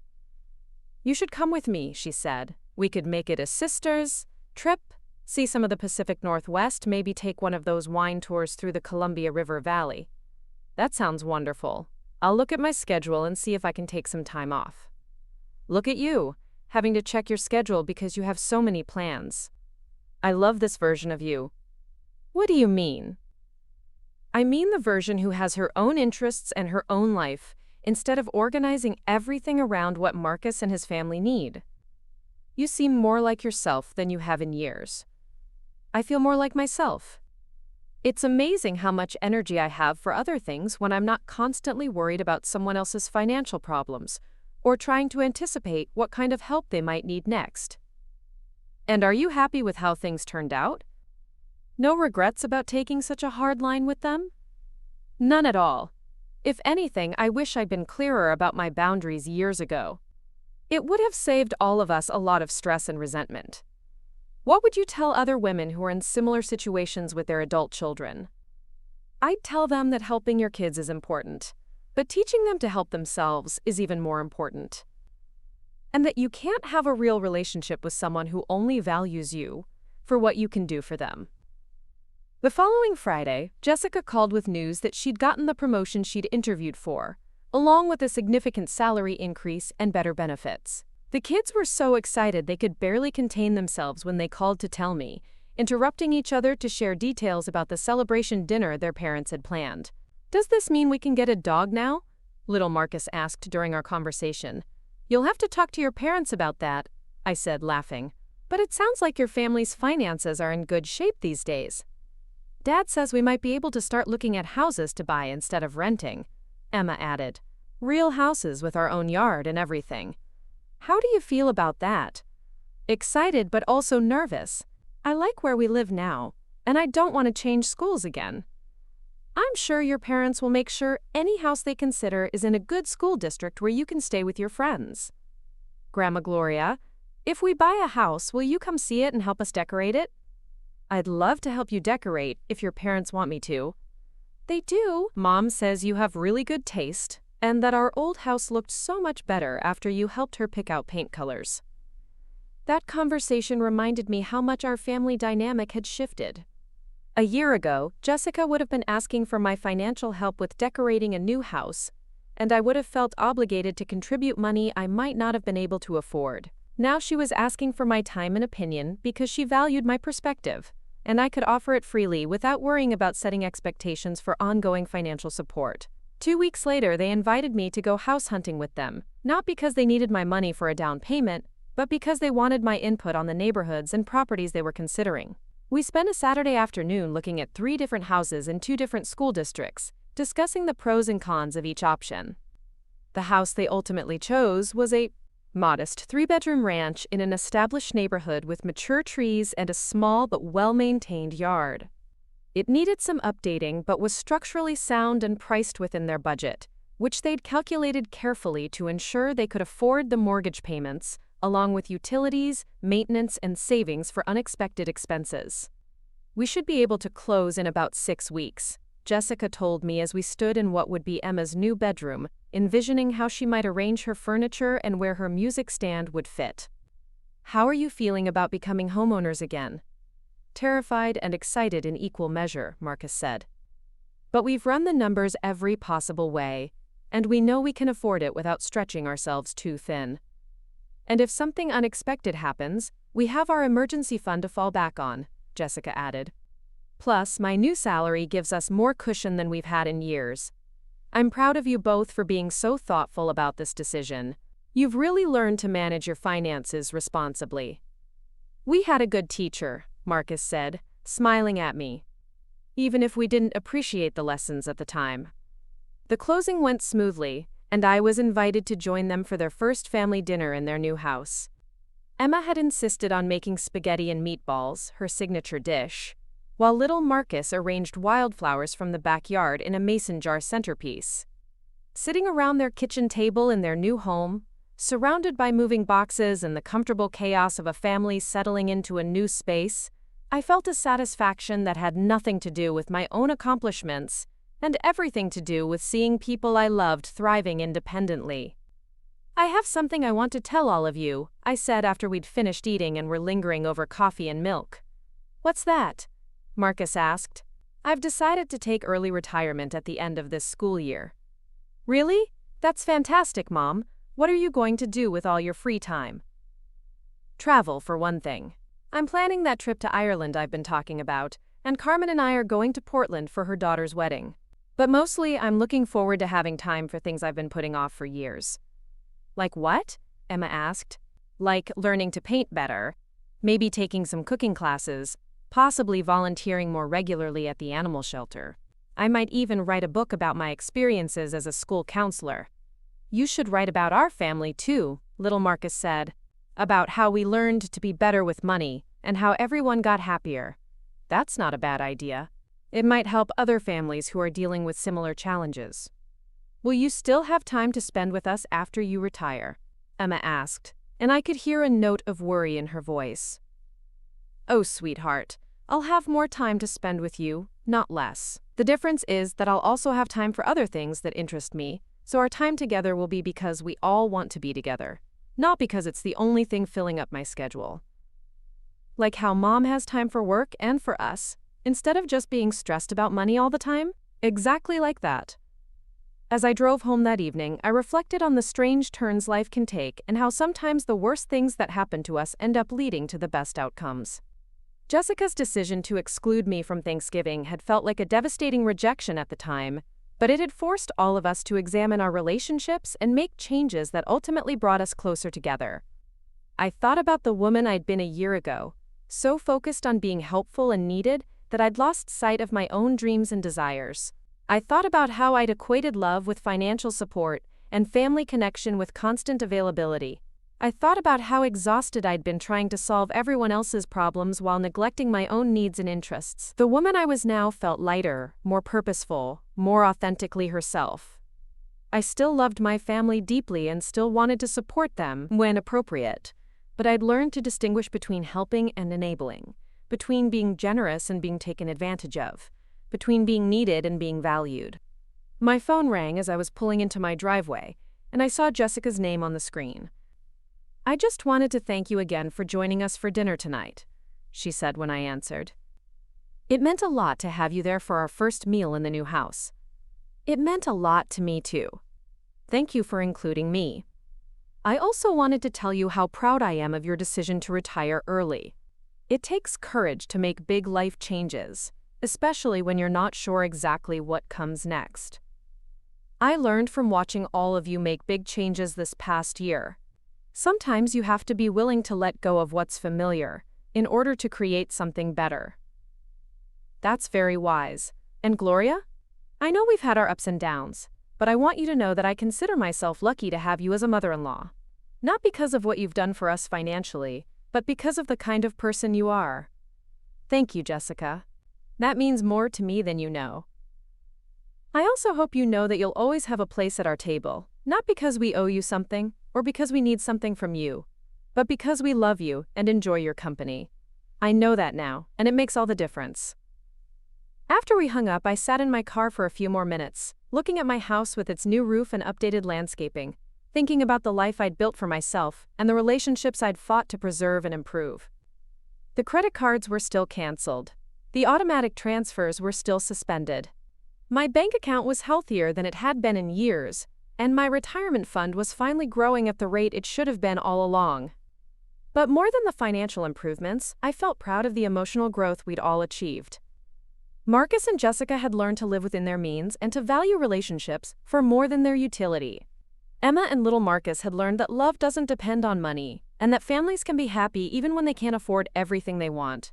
"You should come with me," she said. "We could make it a sisters trip, see some of the Pacific Northwest, maybe take one of those wine tours through the Columbia River Valley." "That sounds wonderful. I'll look at my schedule and see if I can take some time off." "Look at you, having to check your schedule because you have so many plans." "I love this version of you." "What do you mean?" "I mean the version who has her own interests and her own life, instead of organizing everything around what Marcus and his family need." "You seem more like yourself than you have in years." "I feel more like myself. It's amazing how much energy I have for other things when I'm not constantly worried about someone else's financial problems, or trying to anticipate what kind of help they might need next." "And are you happy with how things turned out? No regrets about taking such a hard line with them?" "None at all. If anything, I wish I'd been clearer about my boundaries years ago. It would have saved all of us a lot of stress and resentment." "What would you tell other women who are in similar situations with their adult children?" "I'd tell them that helping your kids is important, but teaching them to help themselves is even more important. And that you can't have a real relationship with someone who only values you for what you can do for them." The following Friday, Jessica called with news that she'd gotten the promotion she'd interviewed for, along with a significant salary increase and better benefits. The kids were so excited they could barely contain themselves when they called to tell me, interrupting each other to share details about the celebration dinner their parents had planned. "Does this mean we can get a dog now?" little Marcus asked during our conversation. "You'll have to talk to your parents about that," I said, laughing. "But it sounds like your family's finances are in good shape these days." "Dad says we might be able to start looking at houses to buy instead of renting," Emma added. "Real houses with our own yard and everything." "How do you feel about that?" "Excited but also nervous. I like where we live now, and I don't want to change schools again." "I'm sure your parents will make sure any house they consider is in a good school district where you can stay with your friends." "Grandma Gloria, if we buy a house, will you come see it and help us decorate it?" "I'd love to help you decorate if your parents want me to." "They do. Mom says you have really good taste, and that our old house looked so much better after you helped her pick out paint colors." That conversation reminded me how much our family dynamic had shifted. A year ago, Jessica would have been asking for my financial help with decorating a new house, and I would have felt obligated to contribute money I might not have been able to afford. Now she was asking for my time and opinion because she valued my perspective, and I could offer it freely without worrying about setting expectations for ongoing financial support. 2 weeks later, they invited me to go house hunting with them, not because they needed my money for a down payment, but because they wanted my input on the neighborhoods and properties they were considering. We spent a Saturday afternoon looking at 3 different houses in 2 different school districts, discussing the pros and cons of each option. The house they ultimately chose was a modest 3-bedroom ranch in an established neighborhood with mature trees and a small but well-maintained yard. It needed some updating but was structurally sound and priced within their budget, which they'd calculated carefully to ensure they could afford the mortgage payments, along with utilities, maintenance, and savings for unexpected expenses. "We should be able to close in about 6 weeks," Jessica told me as we stood in what would be Emma's new bedroom, envisioning how she might arrange her furniture and where her music stand would fit. "How are you feeling about becoming homeowners again?" "Terrified and excited in equal measure," Marcus said. "But we've run the numbers every possible way, and we know we can afford it without stretching ourselves too thin. And if something unexpected happens, we have our emergency fund to fall back on," Jessica added. "Plus, my new salary gives us more cushion than we've had in years. I'm proud of you both for being so thoughtful about this decision. You've really learned to manage your finances responsibly." "We had a good teacher," Marcus said, smiling at me, even if we didn't appreciate the lessons at the time. The closing went smoothly, and I was invited to join them for their first family dinner in their new house. Emma had insisted on making spaghetti and meatballs, her signature dish, while little Marcus arranged wildflowers from the backyard in a mason jar centerpiece. Sitting around their kitchen table in their new home, Surrounded by moving boxes and the comfortable chaos of a family settling into a new space, I felt a satisfaction that had nothing to do with my own accomplishments and everything to do with seeing people I loved thriving independently. "I have something I want to tell all of you," I said after we'd finished eating and were lingering over coffee and milk. "What's that?" Marcus asked. "I've decided to take early retirement at the end of this school year." "Really? That's fantastic, Mom. What are you going to do with all your free time?" "Travel, for one thing. I'm planning that trip to Ireland I've been talking about, and Carmen and I are going to Portland for her daughter's wedding. But mostly, I'm looking forward to having time for things I've been putting off for years." "Like what?" Emma asked. "Like learning to paint better, maybe taking some cooking classes, possibly volunteering more regularly at the animal shelter. I might even write a book about my experiences as a school counselor." "You should write about our family too," little Marcus said. "About how we learned to be better with money and how everyone got happier." "That's not a bad idea. It might help other families who are dealing with similar challenges." "Will you still have time to spend with us after you retire?" Emma asked, and I could hear a note of worry in her voice. "Oh, sweetheart, I'll have more time to spend with you, not less. The difference is that I'll also have time for other things that interest me, so our time together will be because we all want to be together, not because it's the only thing filling up my schedule. Like how Mom has time for work and for us, instead of just being stressed about money all the time? Exactly like that." As I drove home that evening, I reflected on the strange turns life can take and how sometimes the worst things that happen to us end up leading to the best outcomes. Jessica's decision to exclude me from Thanksgiving had felt like a devastating rejection at the time, but it had forced all of us to examine our relationships and make changes that ultimately brought us closer together. I thought about the woman I'd been a year ago, so focused on being helpful and needed that I'd lost sight of my own dreams and desires. I thought about how I'd equated love with financial support and family connection with constant availability. I thought about how exhausted I'd been trying to solve everyone else's problems while neglecting my own needs and interests. The woman I was now felt lighter, more purposeful, more authentically herself. I still loved my family deeply and still wanted to support them when appropriate, but I'd learned to distinguish between helping and enabling, between being generous and being taken advantage of, between being needed and being valued. My phone rang as I was pulling into my driveway, and I saw Jessica's name on the screen. "I just wanted to thank you again for joining us for dinner tonight," she said when I answered. "It meant a lot to have you there for our first meal in the new house. It meant a lot to me too. Thank you for including me. I also wanted to tell you how proud I am of your decision to retire early. It takes courage to make big life changes, especially when you're not sure exactly what comes next. I learned from watching all of you make big changes this past year. Sometimes you have to be willing to let go of what's familiar in order to create something better." "That's very wise. And Gloria? I know we've had our ups and downs, but I want you to know that I consider myself lucky to have you as a mother-in-law. Not because of what you've done for us financially, but because of the kind of person you are." "Thank you, Jessica. That means more to me than you know. I also hope you know that you'll always have a place at our table, not because we owe you something or because we need something from you, but because we love you and enjoy your company. I know that now, and it makes all the difference." After we hung up, I sat in my car for a few more minutes, looking at my house with its new roof and updated landscaping, thinking about the life I'd built for myself and the relationships I'd fought to preserve and improve. The credit cards were still canceled. The automatic transfers were still suspended. My bank account was healthier than it had been in years, and my retirement fund was finally growing at the rate it should have been all along. But more than the financial improvements, I felt proud of the emotional growth we'd all achieved. Marcus and Jessica had learned to live within their means and to value relationships for more than their utility. Emma and little Marcus had learned that love doesn't depend on money, and that families can be happy even when they can't afford everything they want.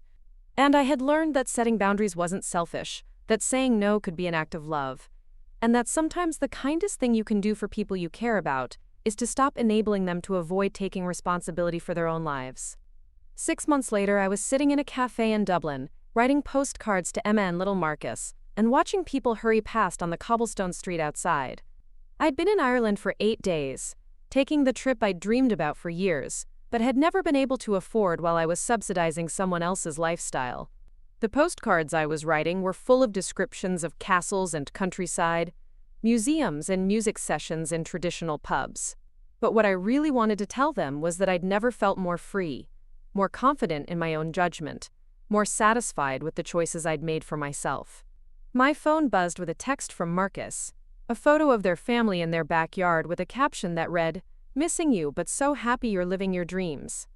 And I had learned that setting boundaries wasn't selfish, that saying no could be an act of love, and that sometimes the kindest thing you can do for people you care about is to stop enabling them to avoid taking responsibility for their own lives. 6 months later, I was sitting in a cafe in Dublin, writing postcards to Emma and little Marcus, and watching people hurry past on the cobblestone street outside. I'd been in Ireland for 8 days, taking the trip I'd dreamed about for years, but had never been able to afford while I was subsidizing someone else's lifestyle. The postcards I was writing were full of descriptions of castles and countryside, museums and music sessions in traditional pubs. But what I really wanted to tell them was that I'd never felt more free, more confident in my own judgment, more satisfied with the choices I'd made for myself. My phone buzzed with a text from Marcus, a photo of their family in their backyard with a caption that read, "Missing you, but so happy you're living your dreams."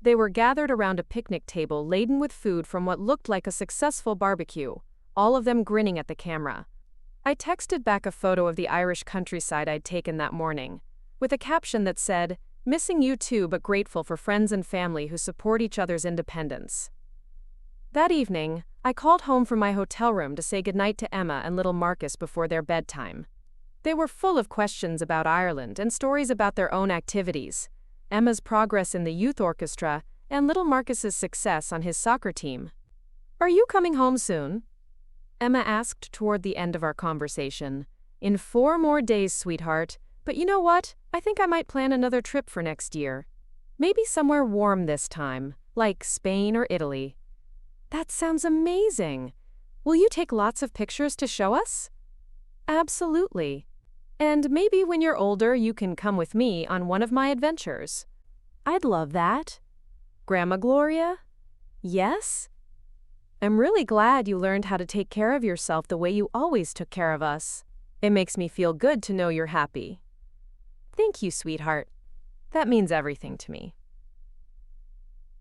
They were gathered around a picnic table laden with food from what looked like a successful barbecue, all of them grinning at the camera. I texted back a photo of the Irish countryside I'd taken that morning, with a caption that said, "Missing you too, but grateful for friends and family who support each other's independence." That evening, I called home from my hotel room to say goodnight to Emma and little Marcus before their bedtime. They were full of questions about Ireland and stories about their own activities, Emma's progress in the youth orchestra, and little Marcus's success on his soccer team. "Are you coming home soon?" Emma asked toward the end of our conversation. "In 4 more days, sweetheart, but you know what? I think I might plan another trip for next year. Maybe somewhere warm this time, like Spain or Italy." "That sounds amazing. Will you take lots of pictures to show us?" "Absolutely. And maybe when you're older you can come with me on one of my adventures." "I'd love that." "Grandma Gloria?" "Yes?" "I'm really glad you learned how to take care of yourself the way you always took care of us. It makes me feel good to know you're happy." "Thank you, sweetheart. That means everything to me."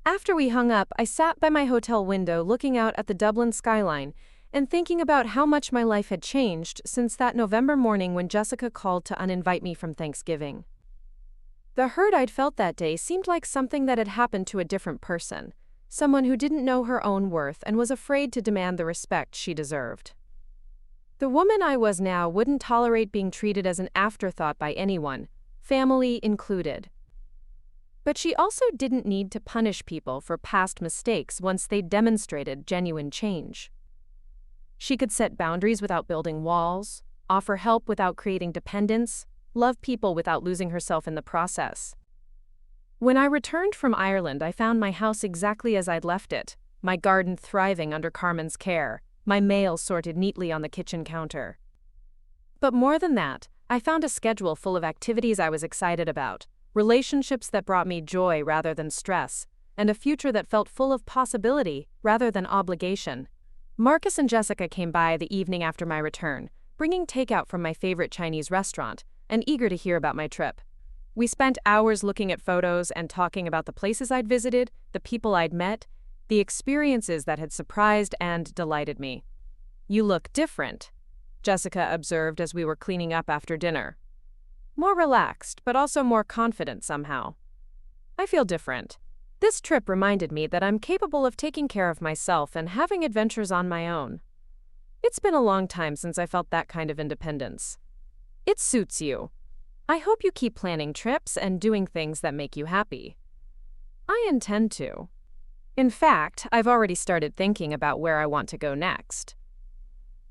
After we hung up, I sat by my hotel window looking out at the Dublin skyline and thinking about how much my life had changed since that November morning when Jessica called to uninvite me from Thanksgiving. The hurt I'd felt that day seemed like something that had happened to a different person, someone who didn't know her own worth and was afraid to demand the respect she deserved. The woman I was now wouldn't tolerate being treated as an afterthought by anyone, family included. But she also didn't need to punish people for past mistakes once they demonstrated genuine change. She could set boundaries without building walls, offer help without creating dependence, love people without losing herself in the process. When I returned from Ireland, I found my house exactly as I'd left it, my garden thriving under Carmen's care, my mail sorted neatly on the kitchen counter. But more than that, I found a schedule full of activities I was excited about, relationships that brought me joy rather than stress, and a future that felt full of possibility rather than obligation. Marcus and Jessica came by the evening after my return, bringing takeout from my favorite Chinese restaurant, and eager to hear about my trip. We spent hours looking at photos and talking about the places I'd visited, the people I'd met, the experiences that had surprised and delighted me. "You look different," Jessica observed as we were cleaning up after dinner. "More relaxed, but also more confident somehow." "I feel different. This trip reminded me that I'm capable of taking care of myself and having adventures on my own. It's been a long time since I felt that kind of independence." "It suits you. I hope you keep planning trips and doing things that make you happy." "I intend to. In fact, I've already started thinking about where I want to go next."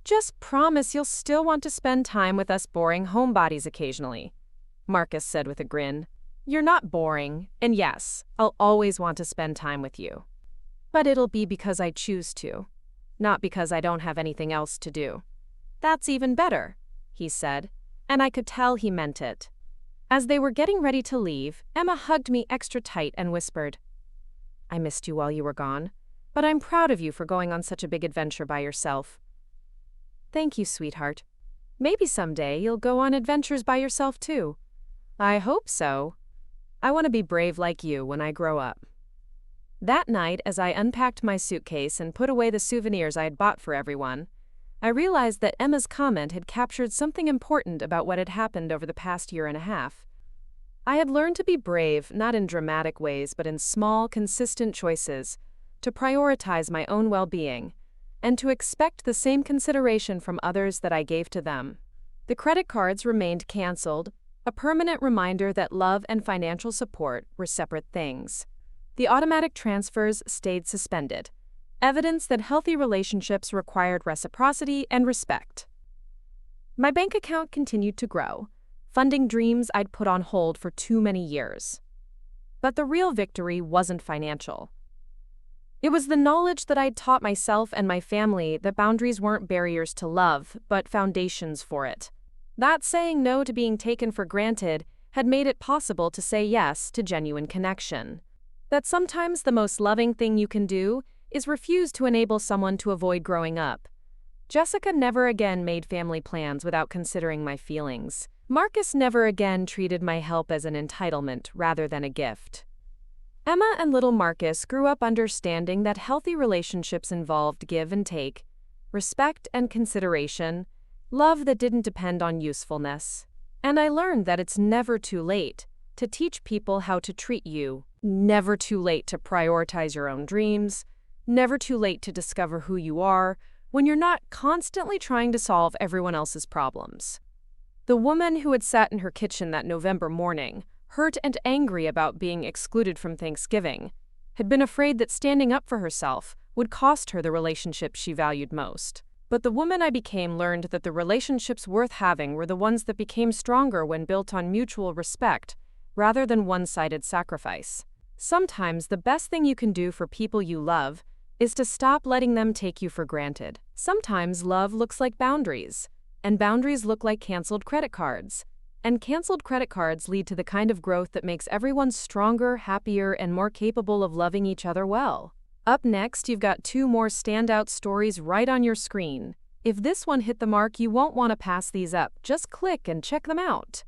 "Just promise you'll still want to spend time with us boring homebodies occasionally," Marcus said with a grin. "You're not boring, and yes, I'll always want to spend time with you. But it'll be because I choose to, not because I don't have anything else to do." "That's even better," he said, and I could tell he meant it. As they were getting ready to leave, Emma hugged me extra tight and whispered, "I missed you while you were gone, but I'm proud of you for going on such a big adventure by yourself." "Thank you, sweetheart. Maybe someday you'll go on adventures by yourself too." "I hope so. I want to be brave like you when I grow up." That night, as I unpacked my suitcase and put away the souvenirs I had bought for everyone, I realized that Emma's comment had captured something important about what had happened over the past year and a half. I had learned to be brave, not in dramatic ways, but in small, consistent choices, to prioritize my own well-being, and to expect the same consideration from others that I gave to them. The credit cards remained canceled, a permanent reminder that love and financial support were separate things. The automatic transfers stayed suspended, evidence that healthy relationships required reciprocity and respect. My bank account continued to grow, funding dreams I'd put on hold for too many years. But the real victory wasn't financial. It was the knowledge that I'd taught myself and my family that boundaries weren't barriers to love, but foundations for it. That saying no to being taken for granted had made it possible to say yes to genuine connection. That sometimes the most loving thing you can do is refuse to enable someone to avoid growing up. Jessica never again made family plans without considering my feelings. Marcus never again treated my help as an entitlement rather than a gift. Emma and little Marcus grew up understanding that healthy relationships involved give and take, respect and consideration, love that didn't depend on usefulness. And I learned that it's never too late to teach people how to treat you, never too late to prioritize your own dreams, never too late to discover who you are when you're not constantly trying to solve everyone else's problems. The woman who had sat in her kitchen that November morning, hurt and angry about being excluded from Thanksgiving, had been afraid that standing up for herself would cost her the relationship she valued most. But the woman I became learned that the relationships worth having were the ones that became stronger when built on mutual respect, rather than one-sided sacrifice. Sometimes the best thing you can do for people you love is to stop letting them take you for granted. Sometimes love looks like boundaries, and boundaries look like canceled credit cards. And canceled credit cards lead to the kind of growth that makes everyone stronger, happier, and more capable of loving each other well. Up next, you've got 2 more standout stories right on your screen. If this one hit the mark, you won't want to pass these up. Just click and check them out.